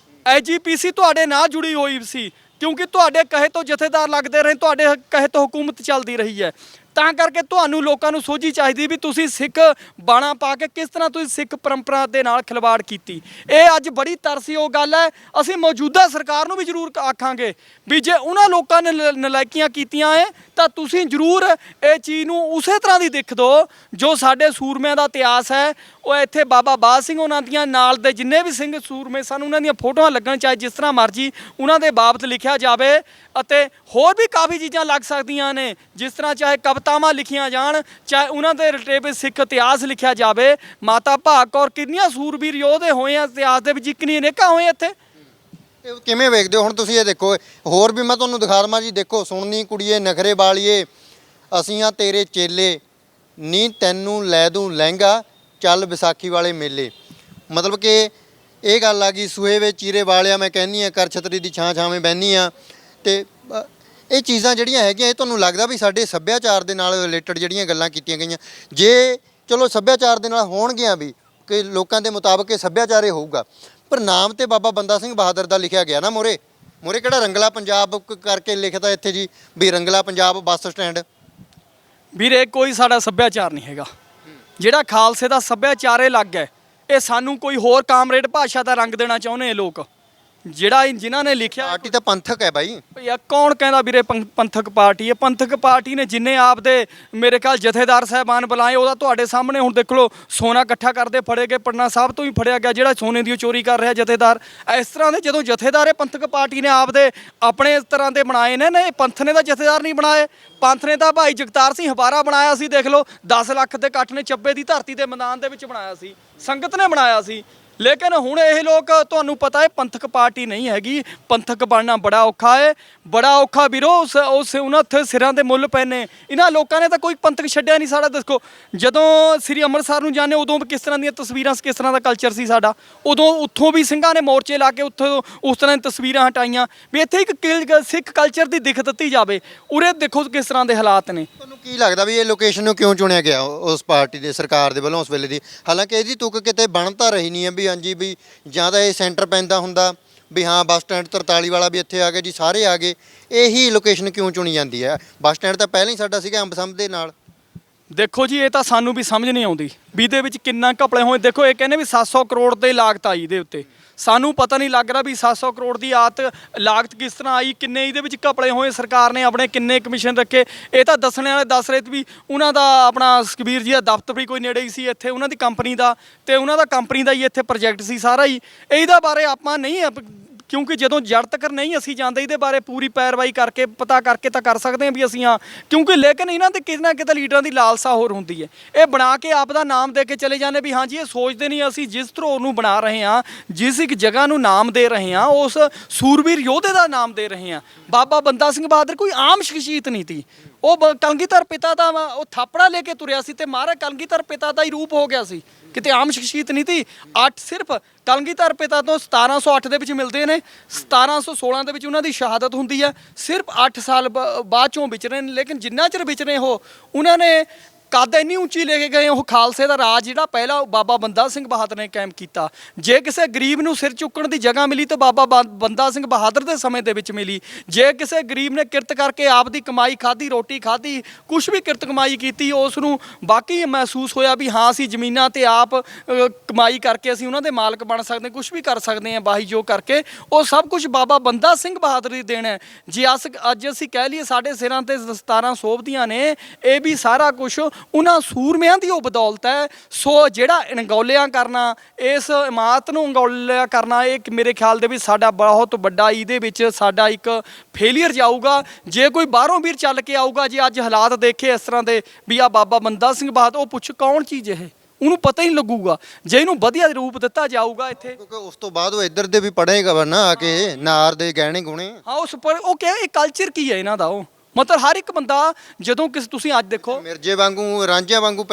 ਐਜੀਪੀਸੀ ਤੁਹਾਡੇ ਨਾਲ ਜੁੜੀ ਹੋਈ ਸੀ, ਕਿਉਂਕਿ ਤੁਹਾਡੇ ਕਹੇ ਤੋਂ ਜਥੇਦਾਰ ਲੱਗਦੇ ਰਹੇ, ਤੁਹਾਡੇ ਕਹੇ ਤੋਂ ਹੁਕੂਮਤ ਚੱਲਦੀ ਰਹੀ ਹੈ। ਤਾਂ ਕਰਕੇ ਤੁਹਾਨੂੰ ਲੋਕਾਂ ਨੂੰ ਸੋਝੀ ਚਾਹੀਦੀ ਵੀ ਤੁਸੀਂ ਸਿੱਖ ਬਾਣਾ ਪਾ ਕੇ ਕਿਸ ਤਰ੍ਹਾਂ ਤੁਸੀਂ ਸਿੱਖ ਪਰੰਪਰਾ ਦੇ ਨਾਲ ਖਿਲਵਾੜ ਕੀਤੀ। ਇਹ ਅੱਜ ਬੜੀ ਤਰਸਯੋਗ ਗੱਲ ਹੈ। ਅਸੀਂ ਮੌਜੂਦਾ ਸਰਕਾਰ ਨੂੰ ਵੀ ਜ਼ਰੂਰ ਆਖਾਂਗੇ ਵੀ ਜੇ ਉਹਨਾਂ ਲੋਕਾਂ ਨੇ ਨਲਾਇਕੀਆਂ ਕੀਤੀਆਂ ਹੈ ਤਾਂ ਤੁਸੀਂ ਜ਼ਰੂਰ ਇਹ ਚੀਜ਼ ਨੂੰ ਉਸੇ ਤਰ੍ਹਾਂ ਦੀ ਦਿੱਖ ਦਿਓ ਜੋ ਸਾਡੇ ਸੂਰਮਿਆਂ ਦਾ ਇਤਿਹਾਸ ਹੈ। ਉਹ ਇੱਥੇ ਬਾਬਾ ਬਾਦ ਸਿੰਘ ਉਹਨਾਂ ਦੀਆਂ ਨਾਲ ਦੇ ਜਿੰਨੇ ਵੀ ਸਿੰਘ ਸੂਰਮੇ ਸਨ ਉਹਨਾਂ ਦੀਆਂ ਫੋਟੋਆਂ ਲੱਗਣ, ਚਾਹੇ ਜਿਸ ਤਰ੍ਹਾਂ ਮਰਜ਼ੀ ਉਹਨਾਂ ਦੇ ਬਾਬਤ ਲਿਖਿਆ ਜਾਵੇ, ਅਤੇ ਹੋਰ ਵੀ ਕਾਫੀ ਚੀਜ਼ਾਂ ਲੱਗ ਸਕਦੀਆਂ ਨੇ, ਜਿਸ ਤਰ੍ਹਾਂ ਚਾਹੇ ਕਵਿਤਾਵਾਂ ਲਿਖੀਆਂ ਜਾਣ, ਚਾਹੇ ਉਹਨਾਂ ਦੇ ਰਿਲੇਟਿਵ ਸਿੱਖ ਇਤਿਹਾਸ ਲਿਖਿਆ ਜਾਵੇ। ਮਾਤਾ ਭਾਗ ਕੌਰ ਕਿੰਨੀਆਂ ਸੂਰਬੀਰ ਯੋਧੇ ਹੋਏ ਆ ਇਤਿਹਾਸ ਦੇ ਵਿੱਚ, ਕਿੰਨੀ ਅਨੇਕਾਂ ਹੋਏ ਇੱਥੇ। ਇਹ ਕਿਵੇਂ ਵੇਖਦੇ ਹੋ ਹੁਣ ਤੁਸੀਂ? ਇਹ ਦੇਖੋ, ਹੋਰ ਵੀ ਮੈਂ ਤੁਹਾਨੂੰ ਦਿਖਾ ਦਵਾਂ ਜੀ। ਦੇਖੋ, ਸੁਣਨੀ ਕੁੜੀਏ ਨਖਰੇ ਵਾਲੀਏ, ਅਸੀਂ ਆ ਤੇਰੇ ਚੇਲੇ, ਨੀ ਤੈਨੂੰ ਲੈ ਦੂੰ ਲਹਿੰਗਾ, ਚੱਲ ਵਿਸਾਖੀ ਵਾਲੇ ਮੇਲੇ। ਮਤਲਬ ਕਿ ਇਹ ਗੱਲ ਆ ਗਈ, ਸੂਏ ਵੇ ਚੀਰੇ ਵਾਲਿਆ ਮੈਂ ਕਹਿੰਦੀ ਆ, ਕਰ ਛਤਰੀ ਦੀ ਛਾਂ ਛਾਵੇਂ ਬਹਿੰਦੀ ਆ। ਤੇ ਇਹ ਚੀਜ਼ਾਂ ਜਿਹੜੀਆਂ ਹੈਗੀਆਂ, ਇਹ ਤੁਹਾਨੂੰ ਲੱਗਦਾ ਵੀ ਸਾਡੇ ਸੱਭਿਆਚਾਰ ਦੇ ਨਾਲ ਰਿਲੇਟਡ ਜਿਹੜੀਆਂ ਗੱਲਾਂ ਕੀਤੀਆਂ ਗਈਆਂ, ਜੇ ਚਲੋ ਸੱਭਿਆਚਾਰ ਦੇ ਨਾਲ ਹੋਣਗੀਆਂ ਵੀ, ਕਿ ਲੋਕਾਂ ਦੇ ਮੁਤਾਬਕ ਇਹ ਸੱਭਿਆਚਾਰ ਹੀ ਹੋਊਗਾ, ਪਰ ਨਾਮ ਤੇ ਬਾਬਾ ਬੰਦਾ ਸਿੰਘ ਬਹਾਦਰ ਦਾ ਲਿਖਿਆ ਗਿਆ ਨਾ ਮੋਰੇ ਕਿਹੜਾ ਰੰਗਲਾ ਪੰਜਾਬ ਕਰਕੇ ਲਿਖਦਾ ਇੱਥੇ ਜੀ ਵੀ ਰੰਗਲਾ ਪੰਜਾਬ ਬੱਸ ਸਟੈਂਡ। ਵੀਰੇ ਕੋਈ ਸਾਡਾ ਸੱਭਿਆਚਾਰ ਨਹੀਂ ਹੈਗਾ, ਜਿਹੜਾ ਖਾਲਸੇ ਦਾ ਸੱਭਿਆਚਾਰ ਇਹ ਲੱਗ ਹੈ। ਇਹ ਸਾਨੂੰ ਕੋਈ ਹੋਰ ਕਾਮਰੇਡ ਭਾਸ਼ਾ ਦਾ ਰੰਗ ਦੇਣਾ ਚਾਹੁੰਦੇ ਇਹ ਲੋਕ, ਜਿਹੜਾ ਜਿਨ੍ਹਾਂ ਨੇ ਲਿਖਿਆ। ਪਾਰਟੀ ਤਾਂ ਪੰਥਕ ਹੈ ਬਾਈ। ਯਾਰ ਕੌਣ ਕਹਿੰਦਾ ਵੀਰੇ ਪੰਥਕ ਪਾਰਟੀ ਹੈ? ਪੰਥਕ ਪਾਰਟੀ ਨੇ ਜਿੰਨੇ ਆਪਦੇ ਮੇਰੇ ਖਿਆਲ ਜਥੇਦਾਰ ਸਾਹਿਬਾਨ ਬੁਲਾਏ, ਉਹਦਾ ਤੁਹਾਡੇ ਸਾਹਮਣੇ ਹੁਣ ਦੇਖ ਲਓ, ਸੋਨਾ ਇਕੱਠਾ ਕਰਦੇ ਫੜੇ ਗਏ, ਪਟਨਾ ਸਾਹਿਬ ਤੋਂ ਹੀ ਫੜਿਆ ਗਿਆ ਜਿਹੜਾ ਸੋਨੇ ਦੀ ਚੋਰੀ ਕਰ ਰਿਹਾ ਜਥੇਦਾਰ। ਇਸ ਤਰ੍ਹਾਂ ਦੇ ਜਦੋਂ ਜਥੇਦਾਰ ਇਹ ਪੰਥਕ ਪਾਰਟੀ ਨੇ ਆਪਦੇ ਆਪਣੇ ਇਸ ਤਰ੍ਹਾਂ ਦੇ ਬਣਾਏ ਨੇ, ਇਹ ਪੰਥ ਨੇ ਤਾਂ ਜਥੇਦਾਰ ਨਹੀਂ ਬਣਾਏ, ਪੰਥ ਨੇ ਤਾਂ ਭਾਈ ਜਗਤਾਰ ਸਿੰਘ ਹਵਾਰਾ ਬਣਾਇਆ ਸੀ। ਦੇਖ ਲਓ 10 ਲੱਖ ਦੇ ਇਕੱਠ ਨੇ ਚੱਬੇ ਦੀ ਧਰਤੀ ਦੇ ਮੈਦਾਨ ਦੇ ਵਿੱਚ ਬਣਾਇਆ ਸੀ, ਸੰਗਤ ਨੇ ਬਣਾਇਆ ਸੀ। ਲੇਕਿਨ ਹੁਣ ਇਹ ਲੋਕ, ਤੁਹਾਨੂੰ ਪਤਾ ਹੈ ਪੰਥਕ ਪਾਰਟੀ ਨਹੀਂ ਹੈਗੀ। ਪੰਥਕ ਬਣਨਾ ਬੜਾ ਔਖਾ ਹੈ, ਬੜਾ ਔਖਾ ਵੀਰੋ। ਉਸ ਉਹਨਾਂ ਉੱਥੇ ਸਿਰਾਂ ਦੇ ਮੁੱਲ ਪਏ ਨੇ। ਇਹਨਾਂ ਲੋਕਾਂ ਨੇ ਤਾਂ ਕੋਈ ਪੰਥਕ ਛੱਡਿਆ ਨਹੀਂ ਸਾਡਾ। ਦੇਖੋ ਜਦੋਂ ਸ੍ਰੀ ਅੰਮ੍ਰਿਤਸਰ ਨੂੰ ਜਾਂਦੇ ਉਦੋਂ ਕਿਸ ਤਰ੍ਹਾਂ ਦੀਆਂ ਤਸਵੀਰਾਂ, ਕਿਸ ਤਰ੍ਹਾਂ ਦਾ ਕਲਚਰ ਸੀ ਸਾਡਾ। ਉਦੋਂ ਉੱਥੋਂ ਵੀ ਸਿੰਘਾਂ ਨੇ ਮੋਰਚੇ ਲਾ ਕੇ ਉੱਥੋਂ ਉਸ ਤਰ੍ਹਾਂ ਦੀਆਂ ਤਸਵੀਰਾਂ ਹਟਾਈਆਂ ਵੀ ਇੱਥੇ ਇੱਕ ਸਿੱਖ ਕਲਚਰ ਦੀ ਦਿੱਖ ਦਿੱਤੀ ਜਾਵੇ। ਉਰੇ ਦੇਖੋ ਕਿਸ ਤਰ੍ਹਾਂ ਦੇ ਹਾਲਾਤ ਨੇ। ਤੁਹਾਨੂੰ ਕੀ ਲੱਗਦਾ ਵੀ ਇਹ ਲੋਕੇਸ਼ਨ ਨੂੰ ਕਿਉਂ ਚੁਣਿਆ ਗਿਆ ਉਸ ਪਾਰਟੀ ਦੇ, ਸਰਕਾਰ ਦੇ ਵੱਲੋਂ ਉਸ ਵੇਲੇ ਦੀ? ਹਾਲਾਂਕਿ ਇਹਦੀ ਤੁਕ ਕਿਤੇ ਬਣ ਤਾਂ ਰਹੀ ਨਹੀਂ ਹੈ ਵੀ ਹਾਂਜੀ ਵੀ ਜਾਂ ਤਾਂ ਇਹ ਸੈਂਟਰ ਪੈਂਦਾ ਹੁੰਦਾ ਵੀ ਹਾਂ ਬੱਸ ਸਟੈਂਡ 43 ਵਾਲਾ ਵੀ ਇੱਥੇ ਆ ਗਿਆ ਜੀ, ਸਾਰੇ ਆ ਗਏ। ਇਹੀ ਲੋਕੇਸ਼ਨ ਕਿਉਂ ਚੁਣੀ ਜਾਂਦੀ ਹੈ? ਬੱਸ ਸਟੈਂਡ ਤਾਂ ਪਹਿਲਾਂ ਹੀ ਸਾਡਾ ਸੀਗਾ ਅੰਬਸੰਭ ਦੇ ਨਾਲ। ਦੇਖੋ ਜੀ, ਇਹ ਤਾਂ ਸਾਨੂੰ ਵੀ ਸਮਝ ਨਹੀਂ ਆਉਂਦੀ ਵੀ ਇਹਦੇ ਵਿੱਚ ਕਿੰਨਾ ਘਪਲੇ ਹੋਏ। ਦੇਖੋ ਇਹ ਕਹਿੰਦੇ ਵੀ 700 ਕਰੋੜ ਦੇ ਲਾਗਤ ਆਈ ਇਹਦੇ ਉੱਤੇ, ਸਾਨੂੰ ਪਤਾ ਨਹੀਂ ਲੱਗ ਰਿਹਾ ਵੀ 700 ਕਰੋੜ ਦੀ ਲਾਗਤ ਕਿਸ ਤਰ੍ਹਾਂ ਆਈ, ਕਿੰਨੇ ਇਹਦੇ ਵਿੱਚ ਘਪਲੇ ਹੋਏ, ਸਰਕਾਰ ਨੇ ਆਪਣੇ ਕਿੰਨੇ ਕਮਿਸ਼ਨ ਰੱਖੇ। ਇਹ ਤਾਂ ਦੱਸਣ ਵਾਲੇ ਦੱਸ ਰਹੇ ਵੀ ਉਹਨਾਂ ਦਾ ਆਪਣਾ ਸੁਖਬੀਰ ਜੀ ਦਾ ਦਫ਼ਤਰ ਵੀ ਕੋਈ ਨੇੜੇ ਹੀ ਸੀ ਇੱਥੇ, ਉਹਨਾਂ ਦੀ ਕੰਪਨੀ ਦਾ, ਤੇ ਉਹਨਾਂ ਦਾ ਕੰਪਨੀ ਦਾ ਹੀ ਇੱਥੇ ਪ੍ਰੋਜੈਕਟ ਸੀ ਸਾਰਾ ਹੀ। ਇਹਦਾ ਬਾਰੇ ਆਪਾਂ ਨਹੀਂ, ਕਿਉਂਕਿ ਜਦੋਂ ਜੜ ਤੱਕ ਨਹੀਂ ਅਸੀਂ ਜਾਂਦੇ, ਇਹਦੇ ਬਾਰੇ ਪੂਰੀ ਪੈਰਵਾਈ ਕਰਕੇ ਪਤਾ ਕਰਕੇ ਤਾਂ ਕਰ ਸਕਦੇ ਹਾਂ ਵੀ ਅਸੀਂ ਹਾਂ। ਕਿਉਂਕਿ ਲੇਕਿਨ ਇਹਨਾਂ ਦੇ ਕਿਤੇ ਨਾ ਕਿਤੇ ਲੀਡਰਾਂ ਦੀ ਲਾਲਸਾ ਹੋਰ ਹੁੰਦੀ ਹੈ। ਇਹ ਬਣਾ ਕੇ ਆਪ ਦਾ ਨਾਮ ਦੇ ਕੇ ਚਲੇ ਜਾਂਦੇ ਵੀ ਹਾਂਜੀ, ਇਹ ਸੋਚਦੇ ਨਹੀਂ ਅਸੀਂ ਜਿਸ ਧਰੋਹਰ ਨੂੰ ਬਣਾ ਰਹੇ ਹਾਂ, ਜਿਸ ਇੱਕ ਜਗ੍ਹਾ ਨੂੰ ਨਾਮ ਦੇ ਰਹੇ ਹਾਂ, ਉਸ ਸੂਰਬੀਰ ਯੋਧੇ ਦਾ ਨਾਮ ਦੇ ਰਹੇ ਹਾਂ। ਬਾਬਾ ਬੰਦਾ ਸਿੰਘ ਬਹਾਦਰ ਕੋਈ ਆਮ ਸ਼ਖਸੀਅਤ ਨਹੀਂ ਸੀ। ਉਹ ਕਲਗੀਧਰ ਪਿਤਾ ਦਾ ਉਹ ਥਾਪੜਾ ਲੈ ਕੇ ਤੁਰਿਆ ਸੀ ਤੇ ਮਹਾਰਾਜ ਕਲਗੀਧਰ ਪਿਤਾ ਦਾ ਹੀ ਰੂਪ ਹੋ ਗਿਆ ਸੀ, ਕਿਤੇ ਆਮ ਸ਼ਖਸੀਅਤ ਨਹੀਂ ਸੀ। 8 ਸਿਰਫ ਕਲਗੀਧਰ ਪਿਤਾ ਤੋਂ 1708 ਦੇ ਵਿੱਚ ਮਿਲਦੇ ਨੇ, 1716 ਦੇ ਵਿੱਚ ਉਹਨਾਂ ਦੀ ਸ਼ਹਾਦਤ ਹੁੰਦੀ ਹੈ। ਸਿਰਫ 8 ਸਾਲ ਬਾਅਦ ਚੋਂ ਵਿਚਰੇ ਨੇ, ਲੇਕਿਨ ਜਿੰਨਾ ਚਿਰ ਵਿਚਰੇ ਉਹਨਾਂ ਨੇ ਕੱਦ ਇੰਨੀ ਉੱਚੀ ਲੈ ਕੇ ਗਏ। ਉਹ ਖਾਲਸੇ ਦਾ ਰਾਜ ਜਿਹੜਾ ਪਹਿਲਾ ਬਾਬਾ ਬੰਦਾ ਸਿੰਘ ਬਹਾਦਰ ਨੇ ਕਾਇਮ ਕੀਤਾ। ਜੇ ਕਿਸੇ ਗਰੀਬ ਨੂੰ ਸਿਰ ਚੁੱਕਣ ਦੀ ਜਗ੍ਹਾ ਮਿਲੀ ਤਾਂ ਬਾਬਾ ਬੰਦਾ ਸਿੰਘ ਬਹਾਦਰ ਦੇ ਸਮੇਂ ਦੇ ਵਿੱਚ ਮਿਲੀ। ਜੇ ਕਿਸੇ ਗਰੀਬ ਨੇ ਕਿਰਤ ਕਰਕੇ ਆਪ ਦੀ ਕਮਾਈ ਖਾਧੀ, ਰੋਟੀ ਖਾਧੀ, ਕੁਛ ਵੀ ਕਿਰਤ ਕਮਾਈ ਕੀਤੀ, ਉਸ ਨੂੰ ਬਾਕੀ ਮਹਿਸੂਸ ਹੋਇਆ ਵੀ ਹਾਂ ਅਸੀਂ ਜ਼ਮੀਨਾਂ ਤੇ ਆਪ ਕਮਾਈ ਕਰਕੇ ਅਸੀਂ ਉਹਨਾਂ ਦੇ ਮਾਲਕ ਬਣ ਸਕਦੇ, ਕੁਛ ਵੀ ਕਰ ਸਕਦੇ ਹਾਂ ਵਾਹੀ ਜੋ ਕਰਕੇ। ਉਹ ਸਭ ਕੁਝ ਬਾਬਾ ਬੰਦਾ ਸਿੰਘ ਬਹਾਦਰ ਦੀ ਦੇਣ ਹੈ। ਜੇ ਅੱਜ ਅਸੀਂ ਕਹਿ ਲਈਏ ਸਾਡੇ ਸਿਰਾਂ ਤੇ 17 ਸੋਭਦੀਆਂ ਨੇ, ਇਹ ਵੀ ਸਾਰਾ ਕੁਛ ਉਹਨਾਂ ਸੂਰਮਿਆਂ ਦੀ ਉਹ ਬਦੌਲਤ ਹੈ। ਸੋ ਜਿਹੜਾ ਅੰਗੋਲਿਆਂ ਕਰਨਾ, ਇਸ ਇਮਾਰਤ ਨੂੰ ਅੰਗੋਲਿਆ ਕਰਨਾ, ਇਹ ਮੇਰੇ ਖਿਆਲ ਦੇ ਵਿੱਚ ਸਾਡਾ ਬਹੁਤ ਵੱਡਾ, ਇਹਦੇ ਵਿੱਚ ਸਾਡਾ ਇੱਕ ਫੇਲੀਅਰ ਜਾਊਗਾ। ਜੇ ਕੋਈ ਬਾਹਰੋਂ ਵੀਰ ਚੱਲ ਕੇ ਆਊਗਾ, ਜੇ ਅੱਜ ਹਾਲਾਤ ਦੇਖੇ ਇਸ ਤਰ੍ਹਾਂ ਦੇ ਵੀ ਆ ਬਾਬਾ ਬੰਦਾ ਸਿੰਘ ਬਹਾਦਰ, ਉਹ ਪੁੱਛ ਕੌਣ ਚੀਜ਼ ਇਹ, ਉਹਨੂੰ ਪਤਾ ਹੀ ਨਹੀਂ ਲੱਗੂਗਾ। ਜੇ ਇਹਨੂੰ ਵਧੀਆ ਰੂਪ ਦਿੱਤਾ ਜਾਊਗਾ ਇੱਥੇ, ਕਿਉਂਕਿ ਉਸ ਤੋਂ ਬਾਅਦ ਉਹ ਇੱਧਰ ਦੇ ਵੀ ਪੜ੍ਹੇਗਾ ਨਾ ਆ ਕੇ ਨਾਰ ਦੇ ਗਹਿਣੇ ਗੁਣੇ। ਹਾਂ ਉਸ ਪਰ ਉਹ ਕਿਹਾ ਇਹ ਕਲਚਰ ਕੀ ਹੈ ਇਹਨਾਂ ਦਾ, ਮਤਲਬ ਹਰ ਇੱਕ ਬੰਦਾ ਜਦੋਂ ਤੁਸੀਂ ਅੱਜ ਦੇਖੋ ਮਿਰਜੇ ਵਾਂਗੂ ਰਾਂਝਿਆਂ ਵਾਂਗੂ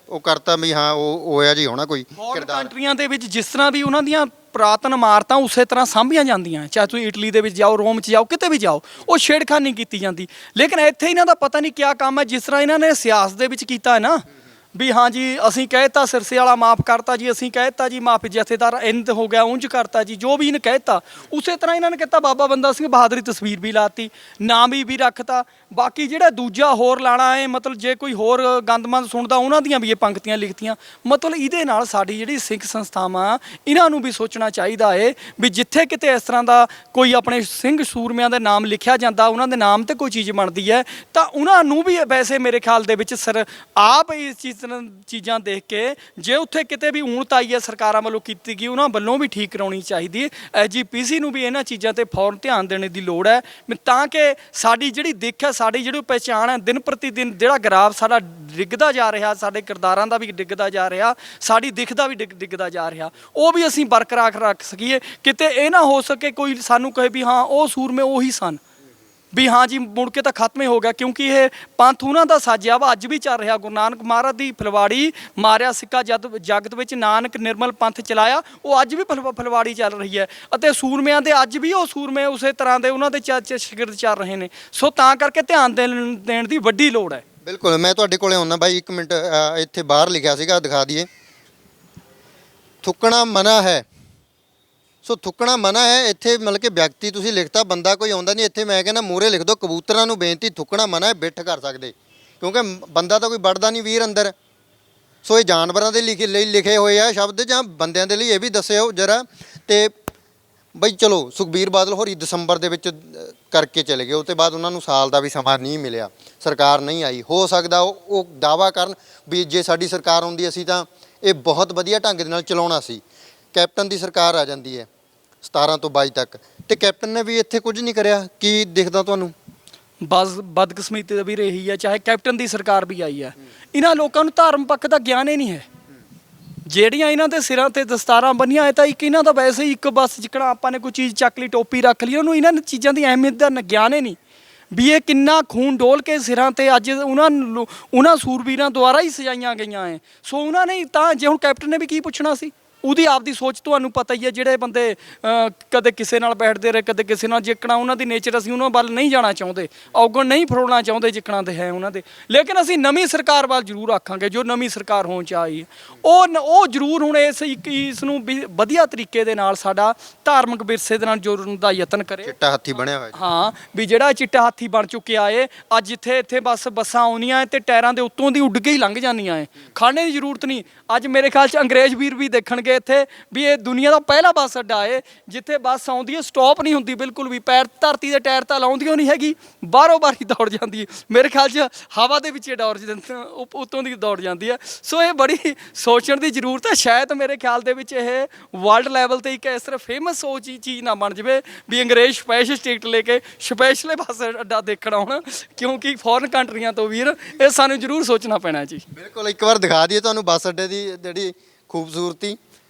ਉਹ ਕਰਤਾ ਵੀ ਹਾਂ ਉਹ ਹੋਇਆ ਜੀ ਹੋਣਾ ਕੋਈ ਫੋਰਨ ਕੰਟਰੀਆਂ ਦੇ ਵਿੱਚ ਜਿਸ ਤਰ੍ਹਾਂ ਵੀ ਉਹਨਾਂ ਦੀਆਂ ਪੁਰਾਤਨ ਇਮਾਰਤਾਂ ਉਸੇ ਤਰ੍ਹਾਂ ਸਾਂਭੀਆਂ ਜਾਂਦੀਆਂ, ਚਾਹੇ ਤੁਸੀਂ ਇਟਲੀ ਦੇ ਵਿੱਚ ਜਾਓ, ਰੋਮ 'ਚ ਜਾਓ, ਕਿਤੇ ਵੀ ਜਾਓ, ਉਹ ਛੇੜਖਾਨੀ ਨਹੀਂ ਕੀਤੀ ਜਾਂਦੀ। ਲੇਕਿਨ ਇੱਥੇ ਇਹਨਾਂ ਦਾ ਪਤਾ ਨਹੀਂ ਕਿਆ ਕੰਮ ਹੈ, ਜਿਸ ਤਰ੍ਹਾਂ ਇਹਨਾਂ ਨੇ ਸਿਆਸਤ ਦੇ ਵਿੱਚ ਕੀਤਾ ਹੈ ਨਾ ਵੀ ਹਾਂ ਜੀ ਅਸੀਂ ਕਹਿਤਾ ਸਿਰਸੇ ਵਾਲਾ ਮਾਫ ਕਰਤਾ ਜੀ, ਅਸੀਂ ਕਹਿਤਾ ਜੀ ਮਾਫ ਜਥੇਦਾਰ ਇੰਦ ਹੋ ਗਿਆ ਉਂਝ ਕਰਤਾ ਜੀ, ਜੋ ਵੀ ਇਹਨੇ ਕਹਿਤਾ ਉਸੇ ਤਰ੍ਹਾਂ ਇਹਨਾਂ ਨੇ ਕਹਿਤਾ। ਬਾਬਾ ਬੰਦਾ ਸਿੰਘ ਬਹਾਦਰ ਦੀ ਤਸਵੀਰ ਵੀ ਲਾਤੀ, ਨਾਮ ਵੀ ਰੱਖਤਾ। ਬਾਕੀ ਜਿਹੜਾ ਦੂਜਾ ਹੋਰ ਲਾਣਾ ਹੈ, ਮਤਲਬ ਜੇ ਕੋਈ ਹੋਰ ਗੰਦਮੰਦ ਸੁਣਦਾ ਉਹਨਾਂ ਦੀਆਂ ਵੀ ਇਹ ਪੰਕਤੀਆਂ ਲਿਖਤੀਆਂ। ਮਤਲਬ ਇਹਦੇ ਨਾਲ ਸਾਡੀ ਜਿਹੜੀ ਸਿੱਖ ਸੰਸਥਾਵਾਂ ਇਹਨਾਂ ਨੂੰ ਵੀ ਸੋਚਣਾ ਚਾਹੀਦਾ ਹੈ ਵੀ ਜਿੱਥੇ ਕਿਤੇ ਇਸ ਤਰ੍ਹਾਂ ਦਾ ਕੋਈ ਆਪਣੇ ਸਿੰਘ ਸੂਰਮਿਆਂ ਦੇ ਨਾਮ ਲਿਖਿਆ ਜਾਂਦਾ, ਉਹਨਾਂ ਦੇ ਨਾਮ ਤੇ ਕੋਈ ਚੀਜ਼ ਬਣਦੀ ਹੈ ਤਾਂ ਉਹਨਾਂ ਨੂੰ ਵੀ ਵੈਸੇ ਮੇਰੇ ਖਿਆਲ ਦੇ ਵਿੱਚ ਆਪ ਇਸ ਚੀਜ਼ਾਂ ਦੇਖ ਕੇ ਜੇ ਉੱਥੇ ਕਿਤੇ ਵੀ ਊਣਤ ਆਈ ਹੈ ਸਰਕਾਰਾਂ ਵੱਲੋਂ ਕੀਤੀ ਗਈ, ਉਹਨਾਂ ਵੱਲੋਂ ਵੀ ਠੀਕ ਕਰਾਉਣੀ ਚਾਹੀਦੀ ਹੈ। ਐਸਜੀਪੀਸੀ ਨੂੰ ਵੀ ਇਹਨਾਂ ਚੀਜ਼ਾਂ ਤੇ ਫੌਰਨ ਧਿਆਨ ਦੇਣ ਦੀ ਲੋੜ ਹੈ ਤਾਂ ਕਿ ਸਾਡੀ ਜਿਹੜੀ ਦਿੱਖ ਹੈ, ਸਾਡੀ ਜਿਹੜੀ ਪਹਿਚਾਣ ਹੈ, ਦਿਨ ਪ੍ਰਤੀ ਦਿਨ ਜਿਹੜਾ ਗਰਾਫ ਸਾਡਾ ਡਿੱਗਦਾ ਜਾ ਰਿਹਾ, ਸਾਡੇ ਕਿਰਦਾਰਾਂ ਦਾ ਵੀ ਡਿੱਗਦਾ ਜਾ ਰਿਹਾ, ਸਾਡੀ ਦਿੱਖ ਦਾ ਵੀ ਡਿੱਗਦਾ ਜਾ ਰਿਹਾ, ਉਹ ਵੀ ਅਸੀਂ ਬਰਕਰਾਰ ਰੱਖ ਸਕੀਏ। ਕਿਤੇ ਇਹ ਨਾ ਹੋ ਸਕੇ ਕੋਈ ਸਾਨੂੰ ਕਹੇ ਵੀ ਹਾਂ ਉਹ ਸੂਰਮੇ ਉਹੀ ਸਨ, ਵੀ ਹਾਂ ਜੀ ਮੁੜ ਕੇ ਤਾਂ ਖਤਮ ਹੀ ਹੋ ਗਿਆ, ਕਿਉਂਕਿ ਇਹ ਪੰਥ ਉਹਨਾਂ ਦਾ ਸਾਜਿਆ ਵਾ ਅੱਜ ਵੀ ਚੱਲ ਰਿਹਾ। ਗੁਰੂ ਨਾਨਕ ਮਹਾਰਾਜ ਦੀ ਫੁਲਵਾੜੀ ਮਾਰਿਆ ਸਿੱਕਾ ਜਗਤ ਵਿੱਚ ਨਾਨਕ ਨਿਰਮਲ ਪੰਥ ਚਲਾਇਆ, ਉਹ ਅੱਜ ਵੀ ਫੁਲਵਾੜੀ ਚੱਲ ਰਹੀ ਹੈ ਅਤੇ ਸੂਰਮਿਆਂ ਦੇ ਅੱਜ ਵੀ ਉਹ ਸੂਰਮੇ ਉਸੇ ਤਰ੍ਹਾਂ ਦੇ ਉਹਨਾਂ ਦੇ ਸ਼ਾਗਿਰਦ ਚੱਲ ਰਹੇ ਨੇ। ਸੋ ਤਾਂ ਕਰਕੇ ਧਿਆਨ ਦੇਣ ਦੀ ਵੱਡੀ ਲੋੜ ਹੈ। ਬਿਲਕੁਲ, ਮੈਂ ਤੁਹਾਡੇ ਕੋਲੇ ਆਉਣਾ ਬਾਈ, ਇੱਕ ਮਿੰਟ। ਇੱਥੇ ਬਾਹਰ ਲਿਖਿਆ ਸੀਗਾ, ਦਿਖਾ ਦਈਏ। ਥੁੱਕਣਾ ਮਨਾ ਹੈ। ਸੋ ਥੁੱਕਣਾ ਮਨਾ ਹੈ। ਇੱਥੇ ਮਤਲਬ ਕਿ ਵਿਅਕਤੀ ਤੁਸੀਂ ਲਿਖਤਾ, ਬੰਦਾ ਕੋਈ ਆਉਂਦਾ ਨਹੀਂ ਇੱਥੇ। ਮੈਂ ਕਹਿੰਦਾ ਮੂਹਰੇ ਲਿਖ ਦਿਓ ਕਬੂਤਰਾਂ ਨੂੰ ਬੇਨਤੀ, ਥੁੱਕਣਾ ਮਨਾ ਹੈ, ਬਿੱਠ ਕਰ ਸਕਦੇ, ਕਿਉਂਕਿ ਬੰਦਾ ਤਾਂ ਕੋਈ ਵੜਦਾ ਨਹੀਂ ਵੀਰ ਅੰਦਰ। ਸੋ ਇਹ ਜਾਨਵਰਾਂ ਦੇ ਲਈ ਲਿਖੇ ਹੋਏ ਆ ਸ਼ਬਦ ਜਾਂ ਬੰਦਿਆਂ ਦੇ ਲਈ, ਇਹ ਵੀ ਦੱਸਿਓ ਜਰਾ। ਤੇ ਬਈ ਚਲੋ ਸੁਖਬੀਰ ਬਾਦਲ ਹੋਰੀ ਦਸੰਬਰ ਦੇ ਵਿੱਚ ਕਰਕੇ ਚਲੇ ਗਏ, ਉਹ ਤੋਂ ਬਾਅਦ ਉਹਨਾਂ ਨੂੰ ਸਾਲ ਦਾ ਵੀ ਸਮਾਂ ਨਹੀਂ ਮਿਲਿਆ, ਸਰਕਾਰ ਨਹੀਂ ਆਈ। ਹੋ ਸਕਦਾ ਉਹ ਦਾਅਵਾ ਕਰਨ ਵੀ ਜੇ ਸਾਡੀ ਸਰਕਾਰ ਆਉਂਦੀ ਅਸੀਂ ਤਾਂ ਇਹ ਬਹੁਤ ਵਧੀਆ ਢੰਗ ਦੇ ਨਾਲ ਚਲਾਉਣਾ ਸੀ। ਕੈਪਟਨ ਦੀ ਸਰਕਾਰ ਆ ਜਾਂਦੀ ਹੈ 17 ਤੋਂ 22 ਤੱਕ, ਤੇ ਕੈਪਟਨ ਨੇ ਵੀ ਇੱਥੇ ਕੁਝ ਨਹੀਂ ਕਰਿਆ। ਕੀ ਦਿਖਦਾ ਤੁਹਾਨੂੰ? ਬਸ ਬਦਕਿਸਮਤੀ ਦਾ ਵੀ ਰਹੀ ਹੈ, ਚਾਹੇ ਕੈਪਟਨ ਦੀ ਸਰਕਾਰ ਵੀ ਆਈ ਹੈ। ਇਹਨਾਂ ਲੋਕਾਂ ਨੂੰ ਧਰਮ ਪੱਖ ਦਾ ਗਿਆਨ ਹੀ ਨਹੀਂ ਹੈ। ਜਿਹੜੀਆਂ ਇਹਨਾਂ ਦੇ ਸਿਰਾਂ ਤੇ ਦਸਤਾਰਾਂ ਬੰਨੀਆਂ ਇਹ ਤਾਂ ਇੱਕ ਇਹਨਾਂ ਦਾ ਵੈਸੇ ਹੀ ਇੱਕ ਬਸ ਜਿੱਕਣਾ ਆਪਾਂ ਨੇ ਕੋਈ ਚੀਜ਼ ਚੱਕ ਲਈ, ਟੋਪੀ ਰੱਖ ਲਈ, ਉਹਨੂੰ ਇਹਨਾਂ ਚੀਜ਼ਾਂ ਦੀ ਅਹਿਮੀਅਤ ਦਾ ਗਿਆਨ ਹੀ ਨਹੀਂ ਵੀ ਇਹ ਕਿੰਨਾ ਖੂਨ ਡੋਲ ਕੇ ਸਿਰਾਂ ਤੇ ਅੱਜ ਉਹਨਾਂ ਸੂਰਬੀਰਾਂ ਦੁਆਰਾ ਹੀ ਸਜਾਈਆਂ ਗਈਆਂ ਹੈ। ਸੋ ਉਹਨਾਂ ਨੇ ਤਾਂ ਜੇ ਹੁਣ ਕੈਪਟਨ ਨੇ ਵੀ ਕੀ ਪੁੱਛਣਾ ਸੀ, ਉਹਦੀ ਆਪਦੀ ਸੋਚ ਤੁਹਾਨੂੰ ਪਤਾ ਹੀ ਹੈ। ਜਿਹੜੇ ਬੰਦੇ ਕਦੇ ਕਿਸੇ ਨਾਲ ਬੈਠਦੇ ਰਹੇ, ਕਦੇ ਕਿਸੇ ਨਾਲ, ਜਿੱਕਣਾ ਉਹਨਾਂ ਦੀ ਨੇਚਰ, ਅਸੀਂ ਉਹਨਾਂ ਵੱਲ ਨਹੀਂ ਜਾਣਾ ਚਾਹੁੰਦੇ, ਔਗਣ ਨਹੀਂ ਫਰੋੜਨਾ ਚਾਹੁੰਦੇ ਜਿੱਕਣਾ ਦੇ ਹੈ ਉਹਨਾਂ ਦੇ। ਲੇਕਿਨ ਅਸੀਂ ਨਵੀਂ ਸਰਕਾਰ ਵੱਲ ਜ਼ਰੂਰ ਆਖਾਂਗੇ, ਜੋ ਨਵੀਂ ਸਰਕਾਰ ਹੋਣ 'ਚ ਆਈ ਹੈ ਉਹ ਜ਼ਰੂਰ ਹੁਣ ਇਸ ਨੂੰ ਵੀ ਵਧੀਆ ਤਰੀਕੇ ਦੇ ਨਾਲ ਸਾਡਾ ਧਾਰਮਿਕ ਵਿਰਸੇ ਦੇ ਨਾਲ ਜੋੜਨ ਦਾ ਯਤਨ ਕਰੇ। ਚਿੱਟਾ ਹਾਥੀ ਬਣਿਆ ਹੋਇਆ। ਹਾਂ, ਵੀ ਜਿਹੜਾ ਚਿੱਟਾ ਹਾਥੀ ਬਣ ਚੁੱਕਿਆ ਏ ਅੱਜ ਇੱਥੇ ਬੱਸਾਂ ਆਉਂਦੀਆਂ ਤੇ ਟਾਇਰਾਂ ਦੇ ਉੱਤੋਂ ਦੀ ਉੱਡ ਕੇ ਹੀ ਲੰਘ ਜਾਂਦੀਆਂ ਏ, ਖਾਣੇ ਦੀ ਜ਼ਰੂਰਤ ਨਹੀਂ। ਅੱਜ ਮੇਰੇ ਖਿਆਲ 'ਚ ਅੰਗਰੇਜ਼ ਵੀਰ ਵੀ ਦੇਖਣਗੇ ਇੱਥੇ ਵੀ ਇਹ ਦੁਨੀਆ ਦਾ ਪਹਿਲਾ ਬੱਸ ਅੱਡਾ ਏ ਜਿੱਥੇ ਬੱਸ ਆਉਂਦੀ ਹੈ ਸਟਾਪ ਨਹੀਂ ਹੁੰਦੀ ਬਿਲਕੁਲ ਵੀ, ਪੈਰ ਧਰਤੀ ਦੇ ਟਾਇਰ ਤਾਂ ਲਾਉਂਦੀ ਨਹੀਂ ਹੈਗੀ, ਬਾਹਰੋਂ ਬਾਹਰ ਹੀ ਦੌੜ ਜਾਂਦੀ ਹੈ। ਮੇਰੇ ਖਿਆਲ 'ਚ ਹਵਾ ਦੇ ਵਿੱਚ ਦੌੜ ਜਾਂਦੀ, ਉੱਤੋਂ ਦੀ ਦੌੜ ਜਾਂਦੀ ਹੈ। ਸੋ ਇਹ ਬੜੀ ਸੋਚਣ ਦੀ ਜ਼ਰੂਰਤ ਹੈ। ਸ਼ਾਇਦ ਮੇਰੇ ਖਿਆਲ ਦੇ ਵਿੱਚ ਇਹ ਵਰਲਡ ਲੈਵਲ ਤੇ ਇੱਕ ਇਸ ਤਰ੍ਹਾਂ ਫੇਮਸ ਉਹ ਚੀਜ਼ ਨਾ ਬਣ ਜਾਵੇ ਵੀ ਅੰਗਰੇਜ਼ ਸਪੈਸ਼ਲ ਟਿਕਟ ਲੈ ਕੇ ਸਪੈਸ਼ਲ ਬੱਸ ਅੱਡਾ ਦੇਖਣ ਆਉਣ, ਕਿਉਂਕਿ ਫੋਰਨ ਕੰਟਰੀਆਂ ਤੋਂ ਵੀਰ ਇਹ ਸਾਨੂੰ ਜ਼ਰੂਰ ਸੋਚਣਾ ਪੈਣਾ ਜੀ। ਬਿਲਕੁਲ, ਇੱਕ ਵਾਰ ਦਿਖਾ ਦਈਏ ਤੁਹਾਨੂੰ ਬੱਸ ਅੱਡੇ ਦੀ ਜਿਹੜੀ ਖੂਬਸੂਰਤੀ।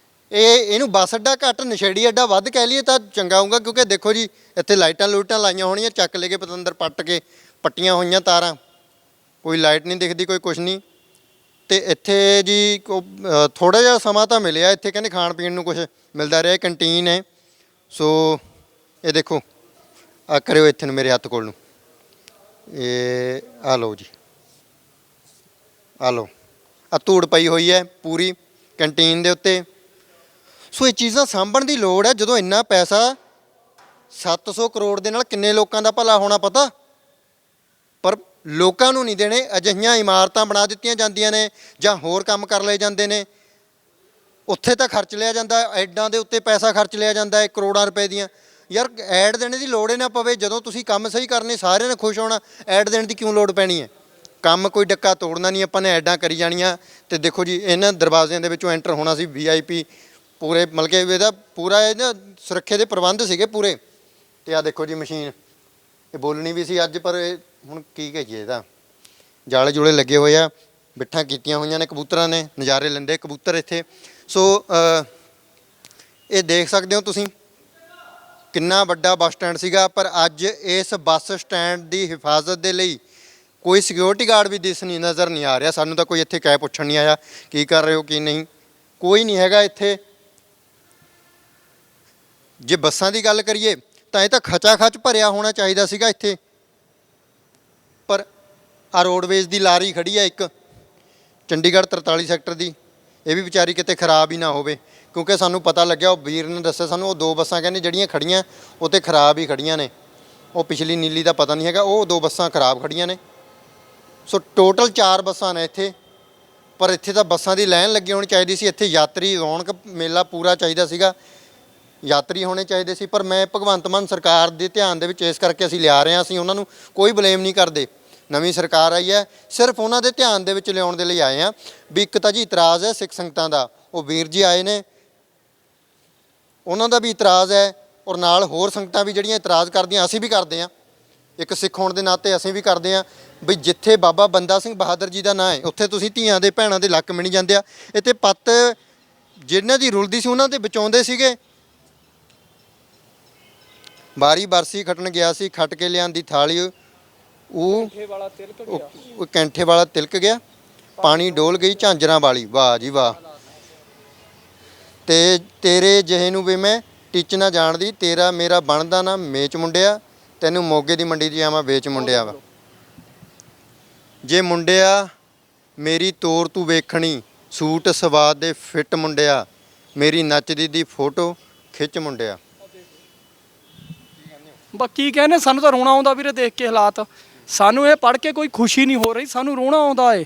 ਇਹਨੂੰ ਬੱਸ ਅੱਡਾ ਘੱਟ ਨਸ਼ੇੜੀ ਅੱਡਾ ਵੱਧ ਕਹਿ ਲਈਏ ਤਾਂ ਚੰਗਾ ਹੋਊਗਾ, ਕਿਉਂਕਿ ਦੇਖੋ ਜੀ ਇੱਥੇ ਲਾਈਟਾਂ ਲਾਈਆਂ ਹੋਣੀਆਂ, ਚੱਕ ਲੈ ਕੇ ਪਤੰਦਰ ਪੱਟ ਕੇ ਪੱਟੀਆਂ ਹੋਈਆਂ ਤਾਰਾਂ, ਕੋਈ ਲਾਈਟ ਨਹੀਂ ਦਿਖਦੀ, ਕੋਈ ਕੁਛ ਨਹੀਂ। ਤੇ ਇੱਥੇ ਜੀ ਥੋੜ੍ਹਾ ਜਿਹਾ ਸਮਾਂ ਤਾਂ ਮਿਲਿਆ, ਇੱਥੇ ਕਹਿੰਦੇ ਖਾਣ ਪੀਣ ਨੂੰ ਕੁਛ ਮਿਲਦਾ ਰਿਹਾ, ਕੰਟੀਨ ਹੈ। ਸੋ ਇਹ ਦੇਖੋ ਆ ਕਰਿਓ ਇੱਥੇ ਨੂੰ ਮੇਰੇ ਹੱਥ ਕੋਲ ਨੂੰ, ਇਹ ਆ ਲਓ ਜੀ, ਆ ਲਓ, ਆ ਧੂੜ ਪਈ ਹੋਈ ਹੈ ਪੂਰੀ ਕੰਟੀਨ ਦੇ ਉੱਤੇ। ਸੋ ਇਹ ਚੀਜ਼ਾਂ ਸਾਂਭਣ ਦੀ ਲੋੜ ਹੈ। ਜਦੋਂ ਇੰਨਾ ਪੈਸਾ 700 ਕਰੋੜ ਦੇ ਨਾਲ ਕਿੰਨੇ ਲੋਕਾਂ ਦਾ ਭਲਾ ਹੋਣਾ ਪਤਾ, ਪਰ ਲੋਕਾਂ ਨੂੰ ਨਹੀਂ ਦੇਣੇ। ਅਜਿਹੀਆਂ ਇਮਾਰਤਾਂ ਬਣਾ ਦਿੱਤੀਆਂ ਜਾਂਦੀਆਂ ਨੇ ਜਾਂ ਹੋਰ ਕੰਮ ਕਰ ਲਏ ਜਾਂਦੇ ਨੇ, ਉੱਥੇ ਤਾਂ ਖਰਚ ਲਿਆ ਜਾਂਦਾ, ਐਡਾਂ ਦੇ ਉੱਤੇ ਪੈਸਾ ਖਰਚ ਲਿਆ ਜਾਂਦਾ ਹੈ ਕਰੋੜਾਂ ਰੁਪਏ ਦੀਆਂ। ਯਾਰ ਐਡ ਦੇਣੇ ਦੀ ਲੋੜ ਹੀ ਨਾ ਪਵੇ, ਜਦੋਂ ਤੁਸੀਂ ਕੰਮ ਸਹੀ ਕਰਨੇ ਸਾਰਿਆਂ ਨੇ ਖੁਸ਼ ਹੋਣਾ, ਐਡ ਦੇਣ ਦੀ ਕਿਉਂ ਲੋੜ ਪੈਣੀ ਹੈ? ਕੰਮ ਕੋਈ ਡੱਕਾ ਤੋੜਨਾ ਨਹੀਂ, ਆਪਾਂ ਨੇ ਐਡਾਂ ਕਰੀ ਜਾਣੀਆਂ। ਤੇ ਦੇਖੋ ਜੀ ਇਹਨਾਂ ਦਰਵਾਜ਼ਿਆਂ ਦੇ ਵਿੱਚੋਂ ਐਂਟਰ ਹੋਣਾ ਸੀ VIP ਪੂਰੇ, ਮਤਲਬ ਕਿ ਇਹਦਾ ਪੂਰਾ ਇਹਦਾ ਸੁਰੱਖਿਆ ਦੇ ਪ੍ਰਬੰਧ ਸੀਗੇ ਪੂਰੇ। ਤੇ ਆਹ ਦੇਖੋ ਜੀ ਮਸ਼ੀਨ, ਇਹ ਬੋਲਣੀ ਵੀ ਸੀ ਅੱਜ, ਪਰ ਇਹ ਹੁਣ ਕੀ ਕਹੀਏ, ਇਹਦਾ ਜਾਲੇ ਜੁਲੇ ਲੱਗੇ ਹੋਏ ਆ, ਬਿੱਠਾਂ ਕੀਤੀਆਂ ਹੋਈਆਂ ਨੇ ਕਬੂਤਰਾਂ ਨੇ, ਨਜ਼ਾਰੇ ਲੈਂਦੇ ਕਬੂਤਰ ਇੱਥੇ। ਸੋ ਇਹ ਦੇਖ ਸਕਦੇ ਹੋ ਤੁਸੀਂ ਕਿੰਨਾ ਵੱਡਾ ਬੱਸ ਸਟੈਂਡ ਸੀਗਾ, ਪਰ ਅੱਜ ਇਸ ਬੱਸ ਸਟੈਂਡ ਦੀ ਹਿਫਾਜ਼ਤ ਦੇ ਲਈ ਕੋਈ ਸਿਕਿਉਰਿਟੀ ਗਾਰਡ ਵੀ ਨਜ਼ਰ ਨਹੀਂ ਆ ਰਿਹਾ। ਸਾਨੂੰ ਤਾਂ ਕੋਈ ਇੱਥੇ ਕਹਿ ਪੁੱਛਣ ਨਹੀਂ ਆਇਆ ਕੀ ਕਰ ਰਹੇ ਹੋ ਕੀ ਨਹੀਂ, ਕੋਈ ਨਹੀਂ ਹੈਗਾ ਇੱਥੇ। ਜੇ ਬੱਸਾਂ ਦੀ ਗੱਲ ਕਰੀਏ ਤਾਂ ਇਹ ਤਾਂ ਖਚਾ ਖਚ ਭਰਿਆ ਹੋਣਾ ਚਾਹੀਦਾ ਸੀਗਾ ਇੱਥੇ, ਪਰ ਆ ਰੋਡਵੇਜ਼ ਦੀ ਲਾਰੀ ਖੜੀ ਆ ਇੱਕ ਚੰਡੀਗੜ੍ਹ 43 ਸੈਕਟਰ ਦੀ, ਇਹ ਵੀ ਵਿਚਾਰੀ ਕਿਤੇ ਖਰਾਬ ਹੀ ਨਾ ਹੋਵੇ, ਕਿਉਂਕਿ ਸਾਨੂੰ ਪਤਾ ਲੱਗਿਆ, ਉਹ ਵੀਰ ਨੇ ਦੱਸਿਆ ਸਾਨੂੰ, ਉਹ 2 ਬੱਸਾਂ ਕਹਿੰਦੇ ਜਿਹੜੀਆਂ ਖੜੀਆਂ ਉਹ ਤੇ ਖਰਾਬ ਹੀ ਖੜੀਆਂ ਨੇ। ਉਹ ਪਿਛਲੀ ਨੀਲੀ ਦਾ ਪਤਾ ਨਹੀਂ ਹੈਗਾ, ਉਹ 2 ਬੱਸਾਂ ਖਰਾਬ ਖੜੀਆਂ ਨੇ। ਸੋ ਟੋਟਲ 4 ਬੱਸਾਂ ਨੇ ਇੱਥੇ, ਪਰ ਇੱਥੇ ਤਾਂ ਬੱਸਾਂ ਦੀ ਲਾਈਨ ਲੱਗੀ ਹੋਣੀ ਚਾਹੀਦੀ ਸੀ। ਇੱਥੇ ਯਾਤਰੀ ਰੌਣਕ ਮੇਲਾ ਪੂਰਾ ਚਾਹੀਦਾ ਸੀਗਾ, ਯਾਤਰੀ ਹੋਣੇ ਚਾਹੀਦੇ ਸੀ। ਪਰ ਮੈਂ ਭਗਵੰਤ ਮਾਨ ਸਰਕਾਰ ਦੇ ਧਿਆਨ ਦੇ ਵਿੱਚ ਇਸ ਕਰਕੇ ਅਸੀਂ ਲਿਆ ਰਹੇ ਹਾਂ, ਅਸੀਂ ਉਹਨਾਂ ਨੂੰ ਕੋਈ ਬਲੇਮ ਨਹੀਂ ਕਰਦੇ। ਨਵੀਂ ਸਰਕਾਰ ਆਈ ਹੈ, ਸਿਰਫ ਉਹਨਾਂ ਦੇ ਧਿਆਨ ਦੇ ਵਿੱਚ ਲਿਆਉਣ ਦੇ ਲਈ ਆਏ ਹਾਂ ਵੀ ਇੱਕ ਤਾਂ ਜੀ ਇਤਰਾਜ਼ ਹੈ ਸਿੱਖ ਸੰਗਤਾਂ ਦਾ, ਉਹ ਵੀਰ ਜੀ ਆਏ ਨੇ, ਉਹਨਾਂ ਦਾ ਵੀ ਇਤਰਾਜ਼ ਹੈ, ਔਰ ਨਾਲ ਹੋਰ ਸੰਗਤਾਂ ਵੀ ਜਿਹੜੀਆਂ ਇਤਰਾਜ਼ ਕਰਦੀਆਂ, ਅਸੀਂ ਵੀ ਕਰਦੇ ਹਾਂ। ਇੱਕ ਸਿੱਖ ਹੋਣ ਦੇ ਨਾਤੇ ਅਸੀਂ ਵੀ ਕਰਦੇ ਹਾਂ ਵੀ ਜਿੱਥੇ ਬਾਬਾ ਬੰਦਾ ਸਿੰਘ ਬਹਾਦਰ ਜੀ ਦਾ ਨਾਂ ਹੈ, ਉੱਥੇ ਤੁਸੀਂ ਧੀਆਂ ਦੇ ਭੈਣਾਂ ਦੇ ਲੱਕ ਮਿਣੀ ਜਾਂਦੇ ਆ। ਇੱਥੇ ਪੱਤ ਜਿਹਨਾਂ ਦੀ ਰੁਲਦੀ ਸੀ ਉਹਨਾਂ ਦੇ ਬਚਾਉਂਦੇ ਸੀਗੇ। ਬਾਰੀ ਬਰਸੀ ਖੱਟਣ ਗਿਆ ਸੀ, ਖੱਟ ਕੇ ਲਿਆਂਦੀ ਥਾਲੀ, ਉਹ ਕੈਂਠੇ ਵਾਲਾ ਤਿਲਕ ਗਿਆ, ਪਾਣੀ ਡੋਲ ਗਈ ਝਾਂਜਰਾਂ ਵਾਲੀ। ਵਾਹ ਜੀ ਵਾਹ। ਤੇ ਤੇਰੇ ਜਿਹੇ ਨੂੰ ਵੀ ਮੈਂ ਟਿੱਚ ਨਾ ਜਾਣਦੀ, ਤੇਰਾ ਮੇਰਾ ਬਣਦਾ ਨਾ ਮੇਚ ਮੁੰਡਿਆ, ਤੈਨੂੰ ਮੋਗੇ ਦੀ ਮੰਡੀ 'ਚ ਆਵਾਂ ਵੇਚ ਮੁੰਡਿਆ ਵਾ। ਜੇ ਮੁੰਡਿਆ ਮੇਰੀ ਤੋਰ ਤੂੰ ਵੇਖਣੀ, ਸੂਟ ਸਵਾਦ ਦੇ ਫਿੱਟ ਮੁੰਡਿਆ, ਮੇਰੀ ਨੱਚਦੀ ਦੀ ਫੋਟੋ ਖਿੱਚ ਮੁੰਡਿਆ। ਬਾਕੀ ਕਹਿੰਦੇ ਸਾਨੂੰ ਤਾਂ ਰੋਣਾ ਆਉਂਦਾ ਵੀਰੇ ਦੇਖ ਕੇ ਹਾਲਾਤ, ਸਾਨੂੰ ਇਹ ਪੜ੍ਹ ਕੇ ਕੋਈ ਖੁਸ਼ੀ ਨਹੀਂ ਹੋ ਰਹੀ, ਸਾਨੂੰ ਰੋਣਾ ਆਉਂਦਾ ਏ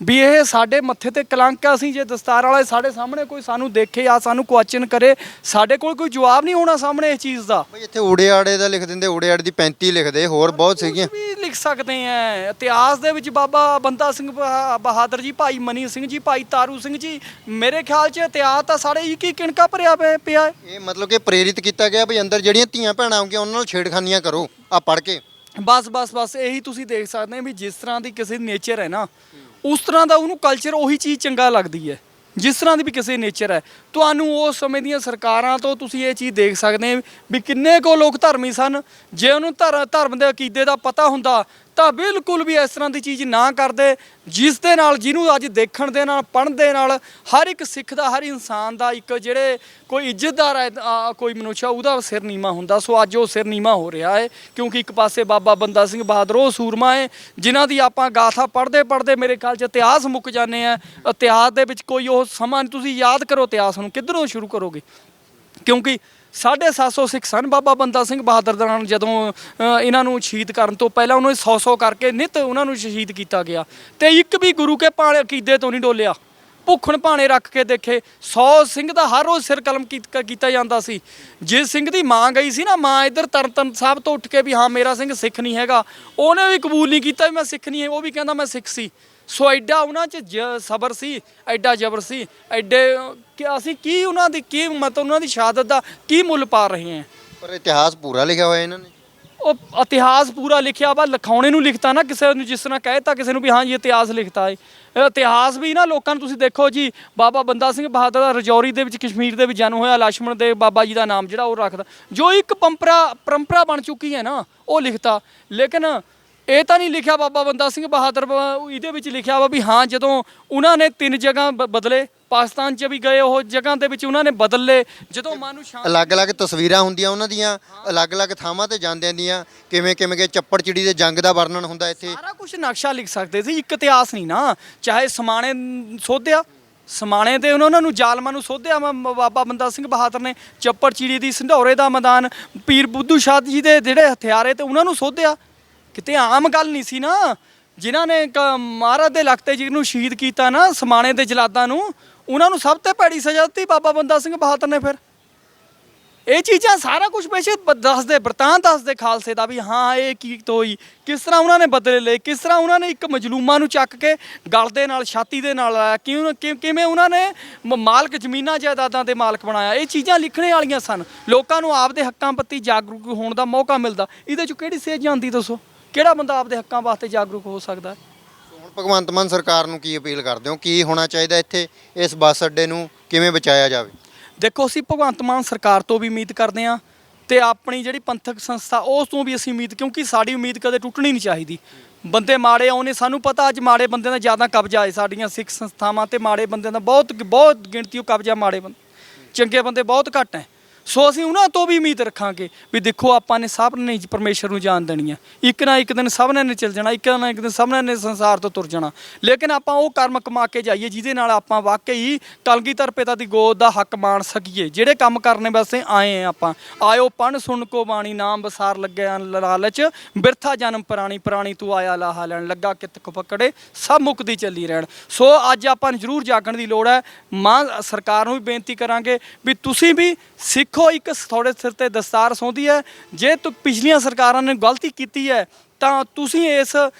ਵੀ ਇਹ ਸਾਡੇ ਮੱਥੇ ਤੇ ਕਲੰਕ ਆ। ਅਸੀਂ ਜੇ ਦਸਤਾਰ ਵਾਲੇ ਸਾਡੇ ਸਾਹਮਣੇ ਕੋਈ ਸਾਨੂੰ ਦੇਖੇ ਜਾਂ ਸਾਨੂੰ ਕੁਐਸਚਨ ਕਰੇ, ਸਾਡੇ ਕੋਲ ਕੋਈ ਜਵਾਬ ਨਹੀਂ ਹੋਣਾ ਸਾਹਮਣੇ ਇਸ ਚੀਜ਼ ਦਾ। ਬਈ ਇੱਥੇ ਊੜੇ ਆੜੇ ਦਾ ਲਿਖ ਦਿੰਦੇ, ਊੜੇ ਆੜੇ ਦੀ 35 ਲਿਖਦੇ, ਹੋਰ ਬਹੁਤ ਸੀਗੀਆਂ ਵੀ ਲਿਖ ਸਕਦੇ ਆ। ਇਤਿਹਾਸ ਦੇ ਵਿੱਚ ਬਾਬਾ ਬੰਦਾ ਸਿੰਘ ਬਹਾਦਰ ਜੀ, ਭਾਈ ਮਨੀ ਸਿੰਘ ਜੀ, ਭਾਈ ਤਾਰੂ ਸਿੰਘ ਜੀ, ਮੇਰੇ ਖਿਆਲ 'ਚ ਇਤਿਹਾਸ ਤਾਂ ਸਾਡੇ ਇੱਕ ਹੀ ਕਿਣਕਾ ਭਰਿਆ ਪਿਆ ਹੈ। ਇਹ ਮਤਲਬ ਕਿ ਪ੍ਰੇਰਿਤ ਕੀਤਾ ਗਿਆ ਵੀ ਅੰਦਰ ਜਿਹੜੀਆਂ ਧੀਆਂ ਭੈਣਾਂ ਆਉਂਗੀਆਂ ਉਹਨਾਂ ਨਾਲ ਛੇੜਖਾਨੀਆਂ ਕਰੋ ਆ ਪੜ੍ਹ ਕੇ। ਬਸ ਇਹੀ ਤੁਸੀਂ ਦੇਖ ਸਕਦੇ ਆ ਵੀ ਜਿਸ ਤਰ੍ਹਾਂ ਦੀ ਕਿਸੇ ਨੇਚਰ ਹੈ ਨਾ, ਉਸ ਤਰ੍ਹਾਂ ਦਾ ਉਹਨੂੰ ਕਲਚਰ ਉਹੀ ਚੀਜ਼ ਚੰਗਾ ਲੱਗਦੀ ਹੈ। ਜਿਸ ਤਰ੍ਹਾਂ ਦੀ ਵੀ ਕਿਸੇ ਨੇਚਰ ਹੈ, ਤੁਹਾਨੂੰ ਉਸ ਸਮੇਂ ਦੀਆਂ ਸਰਕਾਰਾਂ ਤੋਂ ਤੁਸੀਂ ਇਹ ਚੀਜ਼ ਦੇਖ ਸਕਦੇ ਹੋ ਵੀ ਕਿੰਨੇ ਕੁ ਲੋਕ ਧਰਮੀ ਸਨ। ਜੇ ਉਹਨੂੰ ਧਰਮ ਦੇ ਅਕੀਦੇ ਦਾ ਪਤਾ ਹੁੰਦਾ ਤਾਂ ਬਿਲਕੁਲ ਵੀ ਇਸ ਤਰ੍ਹਾਂ ਦੀ ਚੀਜ਼ ਨਾ ਕਰਦੇ, ਜਿਸ ਦੇ ਨਾਲ ਜਿਹਨੂੰ ਅੱਜ ਦੇਖਣ ਦੇ ਨਾਲ, ਪੜ੍ਹਨ ਦੇ ਨਾਲ ਹਰ ਇੱਕ ਸਿੱਖ ਦਾ, ਹਰ ਇਨਸਾਨ ਦਾ ਇੱਕ ਜਿਹੜੇ ਕੋਈ ਇੱਜ਼ਤਦਾਰ ਹੈ, ਕੋਈ ਮਨੁੱਖ ਆ, ਉਹਦਾ ਸਿਰ ਨੀਵਾਂ ਹੁੰਦਾ। ਸੋ ਅੱਜ ਉਹ ਸਿਰ ਨੀਵਾਂ ਹੋ ਰਿਹਾ ਹੈ, ਕਿਉਂਕਿ ਇੱਕ ਪਾਸੇ ਬਾਬਾ ਬੰਦਾ ਸਿੰਘ ਬਹਾਦਰ ਉਹ ਸੂਰਮਾ ਹੈ ਜਿਨ੍ਹਾਂ ਦੀ ਆਪਾਂ ਗਾਥਾ ਪੜ੍ਹਦੇ ਮੇਰੇ ਖਿਆਲ 'ਚ ਇਤਿਹਾਸ ਮੁੱਕ ਜਾਂਦੇ ਆ। ਇਤਿਹਾਸ ਦੇ ਵਿੱਚ ਕੋਈ ਉਹ ਸਮਾਂ ਤੁਸੀਂ ਯਾਦ ਕਰੋ ਇਤਿਹਾਸ ਨੂੰ ਕਿੱਧਰੋਂ ਸ਼ੁਰੂ ਕਰੋਗੇ, ਕਿਉਂਕਿ 750 ਸਿੱਖ ਸਨ ਬਾਬਾ ਬੰਦਾ ਸਿੰਘ ਬਹਾਦਰ ਦੇ ਨਾਲ। ਜਦੋਂ ਇਹਨਾਂ ਨੂੰ ਸ਼ਹੀਦ ਕਰਨ ਤੋਂ ਪਹਿਲਾਂ ਉਹਨਾਂ ਨੇ 100 ਕਰਕੇ ਨਿੱਤ ਉਹਨਾਂ ਨੂੰ ਸ਼ਹੀਦ ਕੀਤਾ ਗਿਆ, ਤੇ ਇੱਕ ਵੀ ਗੁਰੂ ਕੇ ਭਾਣੇ ਅਕੀਦੇ ਤੋਂ ਨਹੀਂ ਡੋਲਿਆ। ਭੁੱਖਣ ਭਾਣੇ ਰੱਖ ਕੇ ਦੇਖੇ, 100 ਸਿੰਘ ਦਾ ਹਰ ਰੋਜ਼ ਸਿਰ ਕਲਮ ਕੀਤਾ ਜਾਂਦਾ ਸੀ। ਜਿਸ ਸਿੰਘ ਦੀ ਮਾਂ ਗਈ ਸੀ ਨਾ, ਮਾਂ ਇੱਧਰ ਤਰਨਤਾਰਨ ਸਾਹਿਬ ਤੋਂ ਉੱਠ ਕੇ ਵੀ ਹਾਂ ਮੇਰਾ ਸਿੰਘ ਸਿੱਖ ਨਹੀਂ ਹੈਗਾ, ਉਹਨੇ ਵੀ ਕਬੂਲ ਨਹੀਂ ਕੀਤਾ ਵੀ ਮੈਂ ਸਿੱਖ ਨਹੀਂ ਹੈ, ਉਹ ਵੀ ਕਹਿੰਦਾ ਮੈਂ ਸਿੱਖ ਸੀ। ਸੋ ਐਡਾ ਉਹਨਾਂ 'ਚ ਸਬਰ ਸੀ, ਐਡਾ ਜਬਰ ਸੀ, ਐਡੇ ਕਿ ਅਸੀਂ ਕੀ ਉਹਨਾਂ ਦੀ ਕੀ ਮਤਲਬ ਉਹਨਾਂ ਦੀ ਸ਼ਹਾਦਤ ਦਾ ਕੀ ਮੁੱਲ ਪਾ ਰਹੇ ਹਾਂ। ਪਰ ਇਤਿਹਾਸ ਪੂਰਾ ਲਿਖਿਆ ਹੋਇਆ ਇਹਨਾਂ ਨੇ। ਉਹ ਇਤਿਹਾਸ ਪੂਰਾ ਲਿਖਿਆ ਵਾ, ਲਿਖਾਉਣੇ ਨੂੰ ਲਿਖਤਾ ਨਾ ਕਿਸੇ ਨੂੰ, ਜਿਸ ਤਰ੍ਹਾਂ ਕਹਿਤਾ ਕਿਸੇ ਨੂੰ ਵੀ ਹਾਂ ਜੀ ਇਤਿਹਾਸ ਲਿਖਤਾ ਹੈ। ਇਤਿਹਾਸ ਵੀ ਨਾ ਲੋਕਾਂ ਨੂੰ ਤੁਸੀਂ ਦੇਖੋ ਜੀ, ਬਾਬਾ ਬੰਦਾ ਸਿੰਘ ਬਹਾਦਰ ਦਾ ਰਜੌਰੀ ਦੇ ਵਿੱਚ ਕਸ਼ਮੀਰ ਦੇ ਵਿੱਚ ਜਨਮ ਹੋਇਆ, ਲਛਮਣ ਦੇ ਬਾਬਾ ਜੀ ਦਾ ਨਾਮ ਜਿਹੜਾ ਉਹ ਰੱਖਦਾ, ਜੋ ਇੱਕ ਪਰੰਪਰਾ ਬਣ ਚੁੱਕੀ ਹੈ ਨਾ, ਉਹ ਲਿਖਤਾ। ਲੇਕਿਨ ਇਹ ਤਾਂ ਨਹੀਂ ਲਿਖਿਆ ਬਾਬਾ ਬੰਦਾ ਸਿੰਘ ਬਹਾਦਰ ਇਹਦੇ ਵਿੱਚ ਲਿਖਿਆ ਵਾ ਵੀ ਹਾਂ ਜਦੋਂ ਉਹਨਾਂ ਨੇ 3 ਜਗ੍ਹਾ ਬਦਲੇ, ਪਾਕਿਸਤਾਨ 'ਚ ਵੀ ਗਏ, ਉਹ ਜਗ੍ਹਾ ਦੇ ਵਿੱਚ ਉਹਨਾਂ ਨੇ ਬਦਲ ਲਏ। ਜਦੋਂ ਮਨ ਨੂੰ ਅਲੱਗ-ਅਲੱਗ ਤਸਵੀਰਾਂ ਹੁੰਦੀਆਂ ਉਹਨਾਂ ਦੀਆਂ, ਅਲੱਗ-ਅਲੱਗ ਥਾਵਾਂ ਤੇ ਜਾਂਦਿਆਂ ਦੀਆਂ, ਕਿਵੇਂ ਕਿ ਚੱਪੜ ਚਿੜੀ ਦੇ ਜੰਗ ਦਾ ਵਰਣਨ ਹੁੰਦਾ ਇੱਥੇ। ਸਾਰਾ ਕੁਝ ਨਕਸ਼ਾ ਲਿਖ ਸਕਦੇ ਸੀ, ਇੱਕ ਇਤਿਹਾਸ ਨਹੀਂ ਨਾ। ਚਾਹੇ ਸਮਾਣੇ ਸੋਧਿਆ, ਸਮਾਣੇ ਤੇ ਉਹਨਾਂ ਨੂੰ ਜ਼ਾਲਮਾਂ ਨੂੰ ਸੋਧਿਆ ਬਾਬਾ ਬੰਦਾ ਸਿੰਘ ਬਹਾਦਰ ਨੇ, ਚੱਪੜ ਚਿੜੀ ਦੀ ਸੰਢੌਰੇ ਦਾ ਮੈਦਾਨ, ਪੀਰ ਬੁੱਧੂ ਸ਼ਾਹ ਜੀ ਦੇ ਜਿਹੜੇ ਹਥਿਆਰੇ ਤੇ ਉਹਨਾਂ ਨੂੰ ਸੋਧਿਆ। ਕਿਤੇ ਆਮ ਗੱਲ ਨਹੀਂ ਸੀ ਨਾ। ਜਿਨ੍ਹਾਂ ਨੇ ਮਹਾਰਾਜ ਦੇ ਲਖਤੇ ਜੀ ਨੂੰ ਸ਼ਹੀਦ ਕੀਤਾ ਨਾ, ਸਮਾਣੇ ਦੇ ਜਲਾਦਾਂ ਨੂੰ, ਉਹਨਾਂ ਨੂੰ ਸਭ ਤੋਂ ਭੈੜੀ ਸਜ਼ਾ ਦਿੱਤੀ ਬਾਬਾ ਬੰਦਾ ਸਿੰਘ ਬਹਾਦਰ ਨੇ। ਫਿਰ ਇਹ ਚੀਜ਼ਾਂ ਸਾਰਾ ਕੁਝ ਪਿੱਛੇ ਦੱਸਦੇ, ਬਰਤਾਨ ਦੱਸਦੇ ਖਾਲਸੇ ਦਾ ਵੀ ਹਾਂ ਇਹ ਕੀ ਹੋਈ, ਕਿਸ ਤਰ੍ਹਾਂ ਉਹਨਾਂ ਨੇ ਬਦਲੇ ਲਏ, ਕਿਸ ਤਰ੍ਹਾਂ ਉਹਨਾਂ ਨੇ ਇੱਕ ਮਜਲੂਮਾਂ ਨੂੰ ਚੱਕ ਕੇ ਗਲ ਦੇ ਨਾਲ, ਛਾਤੀ ਦੇ ਨਾਲ ਲਾਇਆ, ਕਿਵੇਂ ਉਹਨਾਂ ਨੇ ਮਾਲਕ ਜ਼ਮੀਨਾਂ ਜਾਇਦਾਦਾਂ ਦੇ ਮਾਲਕ ਬਣਾਇਆ। ਇਹ ਚੀਜ਼ਾਂ ਲਿਖਣੇ ਵਾਲੀਆਂ ਸਨ। ਲੋਕਾਂ ਨੂੰ ਆਪਦੇ ਹੱਕਾਂ ਪ੍ਰਤੀ ਜਾਗਰੂਕ ਹੋਣ ਦਾ ਮੌਕਾ ਮਿਲਦਾ। ਇਹਦੇ 'ਚ ਕਿਹੜੀ ਸੇਧ ਜਾਂਦੀ ਦੱਸੋ? ਕਿਹੜਾ ਬੰਦਾ ਆਪਦੇ ਹੱਕਾਂ ਵਾਸਤੇ ਜਾਗਰੂਕ ਹੋ ਸਕਦਾ? ਹੁਣ ਭਗਵੰਤ ਮਾਨ ਸਰਕਾਰ ਨੂੰ ਕੀ ਅਪੀਲ ਕਰਦੇ ਹੋ, ਕੀ ਹੋਣਾ ਚਾਹੀਦਾ ਇੱਥੇ, ਇਸ ਬੱਸ ਅੱਡੇ ਨੂੰ ਕਿਵੇਂ ਬਚਾਇਆ ਜਾਵੇ? ਦੇਖੋ ਅਸੀਂ ਭਗਵੰਤ ਮਾਨ ਸਰਕਾਰ ਤੋਂ ਵੀ ਉਮੀਦ ਕਰਦੇ ਹਾਂ ਤੇ ਆਪਣੀ ਜਿਹੜੀ ਪੰਥਕ ਸੰਸਥਾ ਉਸ ਤੋਂ ਵੀ ਅਸੀਂ ਉਮੀਦ, ਕਿਉਂਕਿ ਸਾਡੀ ਉਮੀਦ ਕਦੇ ਟੁੱਟਣੀ ਨਹੀਂ ਚਾਹੀਦੀ। ਬੰਦੇ ਮਾੜੇ ਆਉਣੇ, ਸਾਨੂੰ ਪਤਾ ਅੱਜ ਮਾੜੇ ਬੰਦਿਆਂ ਦਾ ਜ਼ਿਆਦਾ ਕਬਜ਼ਾ ਹੈ ਸਾਡੀਆਂ ਸਿੱਖ ਸੰਸਥਾਵਾਂ ਤੇ, ਮਾੜੇ ਬੰਦਿਆਂ ਦਾ ਬਹੁਤ ਗਿਣਤੀ ਉਹ ਕਬਜ਼ਾ, ਮਾੜੇ ਬੰਦੇ, ਚੰਗੇ ਬੰਦੇ ਬਹੁਤ ਘੱਟ ਹੈ। ਸੋ ਅਸੀਂ ਉਹਨਾਂ ਤੋਂ ਵੀ ਉਮੀਦ ਰੱਖਾਂਗੇ ਵੀ ਦੇਖੋ ਆਪਾਂ ਨੇ ਸਭ ਨੇ ਪਰਮੇਸ਼ਰ ਨੂੰ ਜਾਣ ਦੇਣੀ ਹੈ, ਇੱਕ ਨਾ ਇੱਕ ਦਿਨ ਸਭ ਨੇ ਚੱਲ ਜਾਣਾ, ਇੱਕ ਨਾ ਇੱਕ ਦਿਨ ਸਭ ਨੇ ਸੰਸਾਰ ਤੋਂ ਤੁਰ ਜਾਣਾ। ਲੇਕਿਨ ਆਪਾਂ ਉਹ ਕਰਮ ਕਮਾ ਕੇ ਜਾਈਏ ਜਿਹਦੇ ਨਾਲ ਆਪਾਂ ਵਾਕਈ ਕਲਗੀਧਰ ਪਿਤਾ ਦੀ ਗੋਦ ਦਾ ਹੱਕ ਮਾਣ ਸਕੀਏ। ਜਿਹੜੇ ਕੰਮ ਕਰਨੇ ਵਾਸਤੇ ਆਏ ਆ ਆਪਾਂ, ਆਇਓ ਪੜ੍ਹ ਸੁਣ ਕੋ ਬਾਣੀ, ਨਾਮ ਬਸਾਰ ਲੱਗਿਆ ਲਾਲਚ, ਬਿਰਥਾ ਜਨਮ ਪੁਰਾਣੀ ਪੁਰਾਣੀ, ਤੂੰ ਆਇਆ ਲਾਹਾ ਲੈਣ, ਲੱਗਾ ਕਿਤ ਕੋ ਪਕੜੇ, ਸਭ ਮੁਕਦੀ ਚੱਲੀ ਰਹਿਣ। ਸੋ ਅੱਜ ਆਪਾਂ ਨੂੰ ਜ਼ਰੂਰ ਜਾਗਣ ਦੀ ਲੋੜ ਹੈ। ਮਾਂ ਸਰਕਾਰ ਨੂੰ ਵੀ ਬੇਨਤੀ ਕਰਾਂਗੇ ਵੀ ਤੁਸੀਂ ਵੀ ਸਿੱਖ ਇੱਕ ਤੁਹਾਡੇ ਸਿਰ ਤੇ ਦਸਤਾਰ ਸੌਂਦੀ ਹੈ। ਜੇ ਪਿਛਲੀਆਂ ਸਰਕਾਰਾਂ ਨੇ ਗਲਤੀ ਕੀਤੀ ਹੈ ਤਾਂ ਤੁਸੀਂ ਇਸ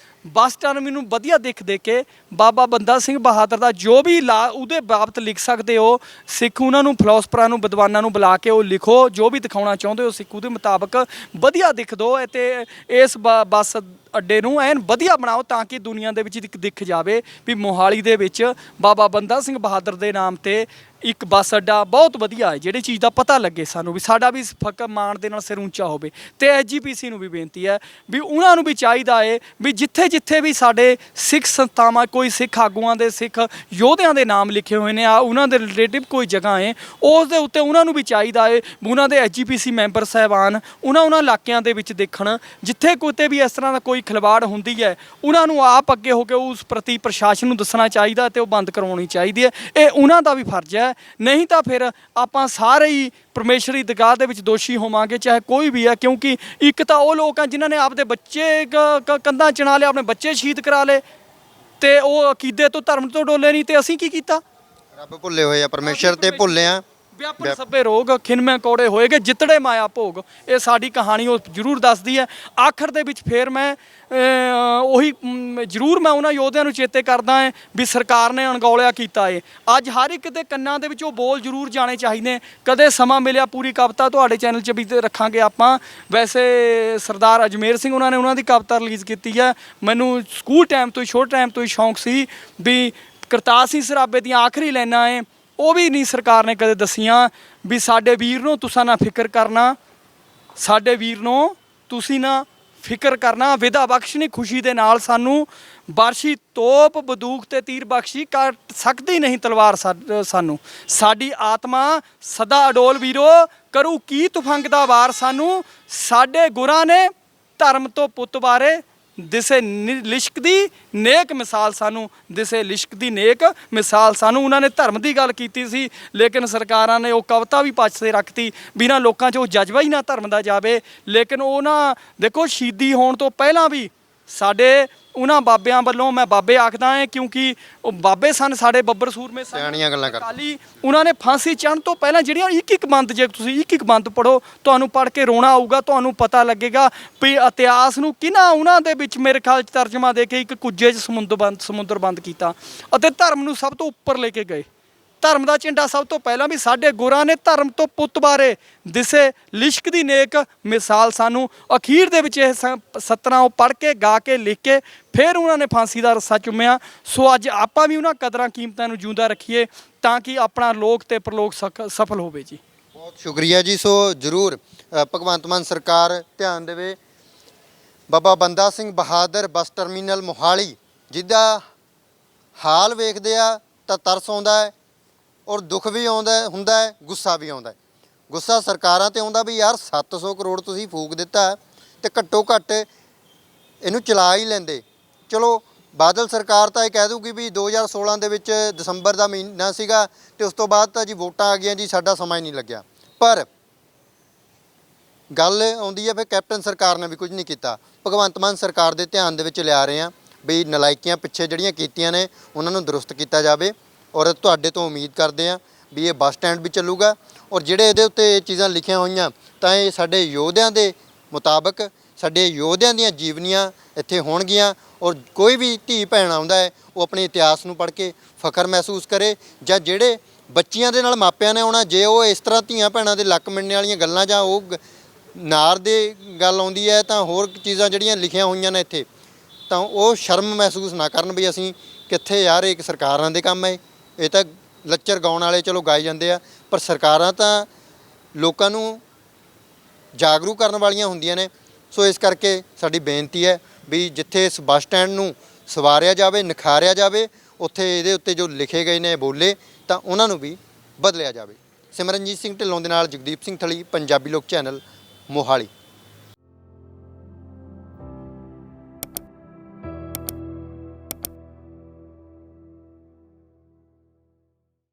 ਬੱਸ ਟਰਮੀਨਲ ਨੂੰ ਵਧੀਆ ਦਿੱਖ ਦੇ ਕੇ ਬਾਬਾ ਬੰਦਾ ਸਿੰਘ ਬਹਾਦਰ ਦਾ ਜੋ ਵੀ ਉਹਦੇ ਬਾਬਤ ਲਿਖ ਸਕਦੇ ਹੋ, ਸਿੱਖ ਉਹਨਾਂ ਨੂੰ, ਫਿਲਾਸਫਰਾਂ ਨੂੰ, ਵਿਦਵਾਨਾਂ ਨੂੰ ਬੁਲਾ ਕੇ ਉਹ ਲਿਖੋ, ਜੋ ਵੀ ਦਿਖਾਉਣਾ ਚਾਹੁੰਦੇ ਹੋ ਸਿੱਖ ਉਹਦੇ ਮੁਤਾਬਕ ਵਧੀਆ ਦਿਖ ਦਿਓ ਅਤੇ ਇਸ ਬੱਸ ਅੱਡੇ ਨੂੰ ਐਨ ਵਧੀਆ ਬਣਾਓ ਤਾਂ ਕਿ ਦੁਨੀਆ ਦੇ ਵਿੱਚ ਇੱਕ ਦਿਖ ਜਾਵੇ ਵੀ ਮੋਹਾਲੀ ਦੇ ਵਿੱਚ ਬਾਬਾ ਬੰਦਾ ਸਿੰਘ ਬਹਾਦਰ ਦੇ ਨਾਮ ਤੇ ਇੱਕ ਬੱਸ ਅੱਡਾ ਬਹੁਤ ਵਧੀਆ ਹੈ। ਜਿਹੜੀ ਚੀਜ਼ ਦਾ ਪਤਾ ਲੱਗੇ ਸਾਨੂੰ ਵੀ ਸਾਡਾ ਵੀ ਫਕਰ ਮਾਣ ਦੇ ਨਾਲ ਸਿਰ ਉੱਚਾ ਹੋਵੇ। ਤੇ ਐਸਜੀਪੀਸੀ ਨੂੰ ਵੀ ਬੇਨਤੀ ਹੈ ਵੀ ਉਹਨਾਂ ਨੂੰ ਵੀ ਚਾਹੀਦਾ ਹੈ ਵੀ ਜਿੱਥੇ ਜਿੱਥੇ ਵੀ ਸਾਡੇ ਸਿੱਖ ਸੰਸਥਾਵਾਂ, ਕੋਈ ਸਿੱਖ ਆਗੂਆਂ ਦੇ, ਸਿੱਖ ਯੋਧਿਆਂ ਦੇ ਨਾਮ ਲਿਖੇ ਹੋਏ ਨੇ, ਉਹਨਾਂ ਦੇ ਰਿਲੇਟਿਵ ਕੋਈ ਜਗ੍ਹਾ ਹੈ, ਉਸ ਦੇ ਉੱਤੇ ਉਹਨਾਂ ਨੂੰ ਵੀ ਚਾਹੀਦਾ ਹੈ ਵੀ ਉਹਨਾਂ ਦੇ ਐਸਜੀਪੀਸੀ ਮੈਂਬਰ ਸਾਹਿਬਾਨ ਉਹਨਾਂ ਇਲਾਕਿਆਂ ਦੇ ਵਿੱਚ ਦੇਖਣ, ਜਿੱਥੇ ਕਿਤੇ ਵੀ ਇਸ ਤਰ੍ਹਾਂ ਦਾ ਕੋਈ ਖਿਲਵਾੜ ਹੁੰਦੀ ਹੈ ਉਹਨਾਂ ਨੂੰ ਆਪ ਅੱਗੇ ਹੋ ਕੇ ਉਸ ਪ੍ਰਤੀ ਪ੍ਰਸ਼ਾਸਨ ਨੂੰ ਦੱਸਣਾ ਚਾਹੀਦਾ ਤੇ ਉਹ ਬੰਦ ਕਰਵਾਉਣੀ ਚਾਹੀਦੀ ਹੈ। ਇਹ ਉਹਨਾਂ ਦਾ ਵੀ ਫਰਜ਼ ਹੈ। ਨਹੀਂ ਤਾਂ ਫਿਰ ਆਪਾਂ ਸਾਰੇ ਹੀ ਪਰਮੇਸ਼ਰੀ ਦਰਗਾਹ ਦੇ ਵਿੱਚ ਦੋਸ਼ੀ ਹੋਵਾਂਗੇ, ਚਾਹੇ ਕੋਈ ਵੀ ਹੈ। ਕਿਉਂਕਿ ਇੱਕ ਤਾਂ ਉਹ ਲੋਕ ਆ ਜਿਨ੍ਹਾਂ ਨੇ ਆਪਦੇ ਬੱਚੇ ਕੰਧਾਂ ਚਣਾ ਲਏ, ਆਪਣੇ ਬੱਚੇ ਸ਼ਹੀਦ ਕਰਾ ਲਏ ਤੇ ਉਹ ਅਕੀਦੇ ਤੋਂ, ਧਰਮ ਤੋਂ ਡੋਲੇ ਨਹੀਂ। ਤੇ ਅਸੀਂ ਕੀ ਕੀਤਾ? ਰੱਬ ਭੁੱਲੇ ਹੋਏ ਆ, ਪਰਮੇਸ਼ਰ ਤੇ ਭੁੱਲੇ ਆ। ਵਿਆਪਨ ਸਭੇ ਰੋਗ, ਖਿਨਮੈ ਕੌੜੇ ਹੋਏਗੇ, ਜਿੱਤੜੇ ਮਾਇਆ ਭੋਗ। ਇਹ ਸਾਡੀ ਕਹਾਣੀ ਉਹ ਜ਼ਰੂਰ ਦੱਸਦੀ ਹੈ। ਆਖਰ ਦੇ ਵਿੱਚ ਫਿਰ ਮੈਂ ਉਹੀ ਜ਼ਰੂਰ ਮੈਂ ਉਹਨਾਂ ਯੋਧਿਆਂ ਨੂੰ ਚੇਤੇ ਕਰਦਾ ਹੈ ਵੀ ਸਰਕਾਰ ਨੇ ਅਣਗੌਲਿਆ ਕੀਤਾ ਹੈ। ਅੱਜ ਹਰ ਇੱਕ ਦੇ ਕੰਨਾਂ ਦੇ ਵਿੱਚ ਉਹ ਬੋਲ ਜ਼ਰੂਰ ਜਾਣੇ ਚਾਹੀਦੇ। ਕਦੇ ਸਮਾਂ ਮਿਲਿਆ ਪੂਰੀ ਕਵਿਤਾ ਤੁਹਾਡੇ ਚੈਨਲ 'ਚ ਵੀ ਰੱਖਾਂਗੇ ਆਪਾਂ। ਵੈਸੇ ਸਰਦਾਰ ਅਜਮੇਰ ਸਿੰਘ ਉਹਨਾਂ ਨੇ ਉਹਨਾਂ ਦੀ ਕਵਿਤਾ ਰਿਲੀਜ਼ ਕੀਤੀ ਹੈ। ਮੈਨੂੰ ਸਕੂਲ ਟਾਈਮ ਤੋਂ ਹੀ, ਛੋਟੇ ਟਾਈਮ ਤੋਂ ਹੀ ਸ਼ੌਂਕ ਸੀ ਵੀ ਕਰਤਾਰ ਸਿੰਘ ਸਰਾਭੇ ਦੀਆਂ ਆਖਰੀ ਲਾਈਨਾਂ ਹੈ, ਉਹ ਵੀ ਨਹੀਂ ਸਰਕਾਰ ਨੇ ਕਦੇ ਦੱਸੀਆਂ ਵੀ ਸਾਡੇ ਵੀਰ ਨੂੰ ਤੁਸੀਂ ਨਾ ਫਿਕਰ ਕਰਨਾ, ਸਾਡੇ ਵੀਰ ਨੂੰ ਤੁਸੀਂ ਨਾ ਫਿਕਰ ਕਰਨਾ, ਵਿਦਾ ਬਖਸ਼ਣੀ ਖੁਸ਼ੀ ਦੇ ਨਾਲ ਸਾਨੂੰ, ਬਾਰਸ਼ੀ ਤੋਪ ਬੰਦੂਕ ਤੇ ਤੀਰ ਬਖਸ਼ੀ, ਕੱਟ ਸਕਦੀ ਨਹੀਂ ਤਲਵਾਰ ਸਾਨੂੰ, ਸਾਡੀ ਆਤਮਾ ਸਦਾ ਅਡੋਲ ਵੀਰੋ, ਕਰੂ ਕੀ ਤੁਫੰਗ ਦਾ ਵਾਰ ਸਾਨੂੰ, ਸਾਡੇ ਗੁਰਾਂ ਨੇ ਧਰਮ ਤੋਂ ਪੁੱਤ ਬਾਰੇ ਦਿਸੇ ਲਿਸ਼ਕਦੀ ਨੇਕ ਮਿਸਾਲ ਸਾਨੂੰ, ਦਿਸੇ ਲਿਸ਼ਕਦੀ ਨੇਕ ਮਿਸਾਲ ਸਾਨੂੰ। ਉਹਨਾਂ ਨੇ ਧਰਮ ਦੀ ਗੱਲ ਕੀਤੀ ਸੀ, ਲੇਕਿਨ ਸਰਕਾਰਾਂ ਨੇ ਉਹ ਕਵਿਤਾ ਵੀ ਪਾਸੇ ਰੱਖਤੀ ਬਿਨਾਂ ਲੋਕਾਂ 'ਚ ਉਹ ਜਜ਼ਬਾ ਹੀ ਨਾ ਧਰਮ ਦਾ ਜਾਵੇ। ਲੇਕਿਨ ਉਹ ਨਾ ਦੇਖੋ, ਸ਼ਹੀਦੀ ਹੋਣ ਤੋਂ ਪਹਿਲਾਂ ਵੀ ਸਾਡੇ ਉਹਨਾਂ ਬਾਬਿਆਂ ਵੱਲੋਂ, ਮੈਂ ਬਾਬੇ ਆਖਦਾ ਹੈ ਕਿਉਂਕਿ ਉਹ ਬਾਬੇ ਸਨ ਸਾਡੇ, ਬੱਬਰ ਸੂਰਮੇ ਸਨ, ਸਿਆਣੀਆਂ ਗੱਲਾਂ ਕਰ ਕਾਲੀ, ਉਹਨਾਂ ਨੇ ਫਾਂਸੀ ਚੜ੍ਹਨ ਤੋਂ ਪਹਿਲਾਂ ਜਿਹੜੀਆਂ ਇੱਕ ਬੰਦ, ਜੇ ਤੁਸੀਂ ਇੱਕ ਬੰਦ ਪੜ੍ਹੋ ਤੁਹਾਨੂੰ ਪੜ੍ਹ ਕੇ ਰੋਣਾ ਆਊਗਾ, ਤੁਹਾਨੂੰ ਪਤਾ ਲੱਗੇਗਾ ਵੀ ਇਤਿਹਾਸ ਨੂੰ ਕਿਹਨਾਂ ਉਹਨਾਂ ਦੇ ਵਿੱਚ ਮੇਰੇ ਖਿਆਲ 'ਚ ਤਰਜਮਾ ਦੇ ਕੇ ਇੱਕ ਕੁੱਜੇ 'ਚ ਸਮੁੰਦਰ ਬੰਦ ਕੀਤਾ ਅਤੇ ਧਰਮ ਨੂੰ ਸਭ ਤੋਂ ਉੱਪਰ ਲੈ ਕੇ ਗਏ। ਧਰਮ ਦਾ ਝੰਡਾ ਸਭ ਤੋਂ ਪਹਿਲਾਂ ਵੀ ਸਾਡੇ ਗੁਰਾਂ ਨੇ ਧਰਮ ਤੋਂ ਪੁੱਤ ਬਾਰੇ ਦਿਸੇ ਲਿਸ਼ਕਦੀ ਨੇਕ ਮਿਸਾਲ ਸਾਨੂੰ। ਅਖੀਰ ਦੇ ਵਿੱਚ ਇਹ ਸਤਰਾਂ ਉਹ ਪੜ੍ਹ ਕੇ, ਗਾ ਕੇ, ਲਿਖ ਕੇ ਫਿਰ ਉਹਨਾਂ ਨੇ ਫਾਂਸੀ ਦਾ ਰੱਸਾ ਚੁੰਮਿਆ। ਸੋ ਅੱਜ ਆਪਾਂ ਵੀ ਉਹਨਾਂ ਕਦਰਾਂ ਕੀਮਤਾਂ ਨੂੰ ਜਿਉਂਦਾ ਰੱਖੀਏ ਤਾਂ ਕਿ ਆਪਣਾ ਲੋਕ ਤੇ ਪ੍ਰਲੋਕ ਸਫਲ ਹੋਵੇ ਜੀ। ਬਹੁਤ ਸ਼ੁਕਰੀਆ ਜੀ। ਸੋ ਜ਼ਰੂਰ ਭਗਵੰਤ ਮਾਨ ਸਰਕਾਰ ਧਿਆਨ ਦੇਵੇ। ਬਾਬਾ ਬੰਦਾ ਸਿੰਘ ਬਹਾਦਰ ਬੱਸ ਟਰਮੀਨਲ ਮੋਹਾਲੀ, ਜਿਹਦਾ ਹਾਲ ਵੇਖਦੇ ਆ ਤਾਂ ਤਰਸ ਆਉਂਦਾ ਹੈ ਔਰ ਦੁੱਖ ਵੀ ਹੁੰਦਾ ਹੈ, ਗੁੱਸਾ ਵੀ ਆਉਂਦਾ ਹੈ। ਗੁੱਸਾ ਸਰਕਾਰਾਂ ਤੇ ਆਉਂਦਾ ਵੀ ਯਾਰ 700 ਕਰੋੜ ਤੁਸੀਂ ਫੂਕ ਦਿੱਤਾ ਤੇ ਘੱਟੋ ਘੱਟ ਇਹਨੂੰ ਚਲਾ ਹੀ ਲੈਂਦੇ। ਚਲੋ ਬਾਦਲ ਸਰਕਾਰ ਤਾਂ ਇਹ ਕਹਿ ਦੂਗੀ ਵੀ 2016 ਦੇ ਵਿੱਚ ਦਸੰਬਰ ਦਾ ਮਹੀਨਾ ਸੀਗਾ ਤੇ ਉਸ ਤੋਂ ਬਾਅਦ ਤਾਂ ਜੀ ਵੋਟਾਂ ਆ ਗਈਆਂ ਜੀ, ਸਾਡਾ ਸਮਾਂ ਹੀ ਨਹੀਂ ਲੱਗਿਆ। ਪਰ ਗੱਲ ਆਉਂਦੀ ਹੈ ਫਿਰ ਕੈਪਟਨ ਸਰਕਾਰ ਨੇ ਵੀ ਕੁਝ ਨਹੀਂ ਕੀਤਾ। ਭਗਵੰਤ ਮਾਨ ਸਰਕਾਰ ਦੇ ਧਿਆਨ ਦੇ ਵਿੱਚ ਲਿਆ ਰਹੇ ਹਾਂ ਵੀ ਨਲਾਇਕੀਆਂ ਪਿੱਛੇ ਜਿਹੜੀਆਂ ਕੀਤੀਆਂ ਨੇ ਉਹਨਾਂ ਨੂੰ ਦਰੁਸਤ ਕੀਤਾ ਜਾਵੇ ਔਰ ਤੁਹਾਡੇ ਤੋਂ ਉਮੀਦ ਕਰਦੇ ਹਾਂ ਵੀ ਇਹ ਬੱਸ ਸਟੈਂਡ ਵੀ ਚੱਲੂਗਾ ਔਰ ਜਿਹੜੇ ਇਹਦੇ ਉੱਤੇ ਇਹ ਚੀਜ਼ਾਂ ਲਿਖੀਆਂ ਹੋਈਆਂ ਤਾਂ ਇਹ ਸਾਡੇ ਯੋਧਿਆਂ ਦੇ ਮੁਤਾਬਕ, ਸਾਡੇ ਯੋਧਿਆਂ ਦੀਆਂ ਜੀਵਨੀਆਂ ਇੱਥੇ ਹੋਣਗੀਆਂ ਔਰ ਕੋਈ ਵੀ ਧੀ ਭੈਣ ਆਉਂਦਾ ਹੈ ਉਹ ਆਪਣੇ ਇਤਿਹਾਸ ਨੂੰ ਪੜ੍ਹ ਕੇ ਫਖਰ ਮਹਿਸੂਸ ਕਰੇ। ਜਾਂ ਜਿਹੜੇ ਬੱਚੀਆਂ ਦੇ ਨਾਲ ਮਾਪਿਆਂ ਨੇ ਆਉਣਾ, ਜੇ ਉਹ ਇਸ ਤਰ੍ਹਾਂ ਧੀਆਂ ਭੈਣਾਂ ਦੇ ਲੱਕ ਮਿਣਨੇ ਵਾਲੀਆਂ ਗੱਲਾਂ ਜਾਂ ਉਹ ਨਾਰ ਦੇ ਗੱਲ ਆਉਂਦੀ ਹੈ ਤਾਂ ਹੋਰ ਚੀਜ਼ਾਂ ਜਿਹੜੀਆਂ ਲਿਖੀਆਂ ਹੋਈਆਂ ਨੇ ਇੱਥੇ, ਤਾਂ ਉਹ ਸ਼ਰਮ ਮਹਿਸੂਸ ਨਾ ਕਰਨ ਵੀ ਅਸੀਂ ਕਿੱਥੇ ਯਾਰ, ਇੱਕ ਸਰਕਾਰਾਂ ਦੇ ਕੰਮ ਹੈ। ਇਹ ਤਾਂ ਲੱਚਰ ਗਾਉਣ ਵਾਲੇ ਚਲੋ ਗਾਏ ਜਾਂਦੇ ਆ, ਪਰ ਸਰਕਾਰਾਂ ਤਾਂ ਲੋਕਾਂ ਨੂੰ ਜਾਗਰੂਕ ਕਰਨ ਵਾਲੀਆਂ ਹੁੰਦੀਆਂ ਨੇ। ਸੋ ਇਸ ਕਰਕੇ ਸਾਡੀ ਬੇਨਤੀ ਹੈ ਵੀ ਜਿੱਥੇ ਇਸ ਬੱਸ ਸਟੈਂਡ ਨੂੰ ਸਵਾਰਿਆ ਜਾਵੇ, ਨਿਖਾਰਿਆ ਜਾਵੇ, ਉੱਥੇ ਇਹਦੇ ਉੱਤੇ ਜੋ ਲਿਖੇ ਗਏ ਨੇ ਬੋਲੇ ਤਾਂ ਉਹਨਾਂ ਨੂੰ ਵੀ ਬਦਲਿਆ ਜਾਵੇ। ਸਿਮਰਨਜੀਤ ਸਿੰਘ ਢਿੱਲੋਂ ਦੇ ਨਾਲ ਜਗਦੀਪ ਸਿੰਘ ਥਲੀ, ਪੰਜਾਬੀ ਲੋਕ ਚੈਨਲ, ਮੋਹਾਲੀ।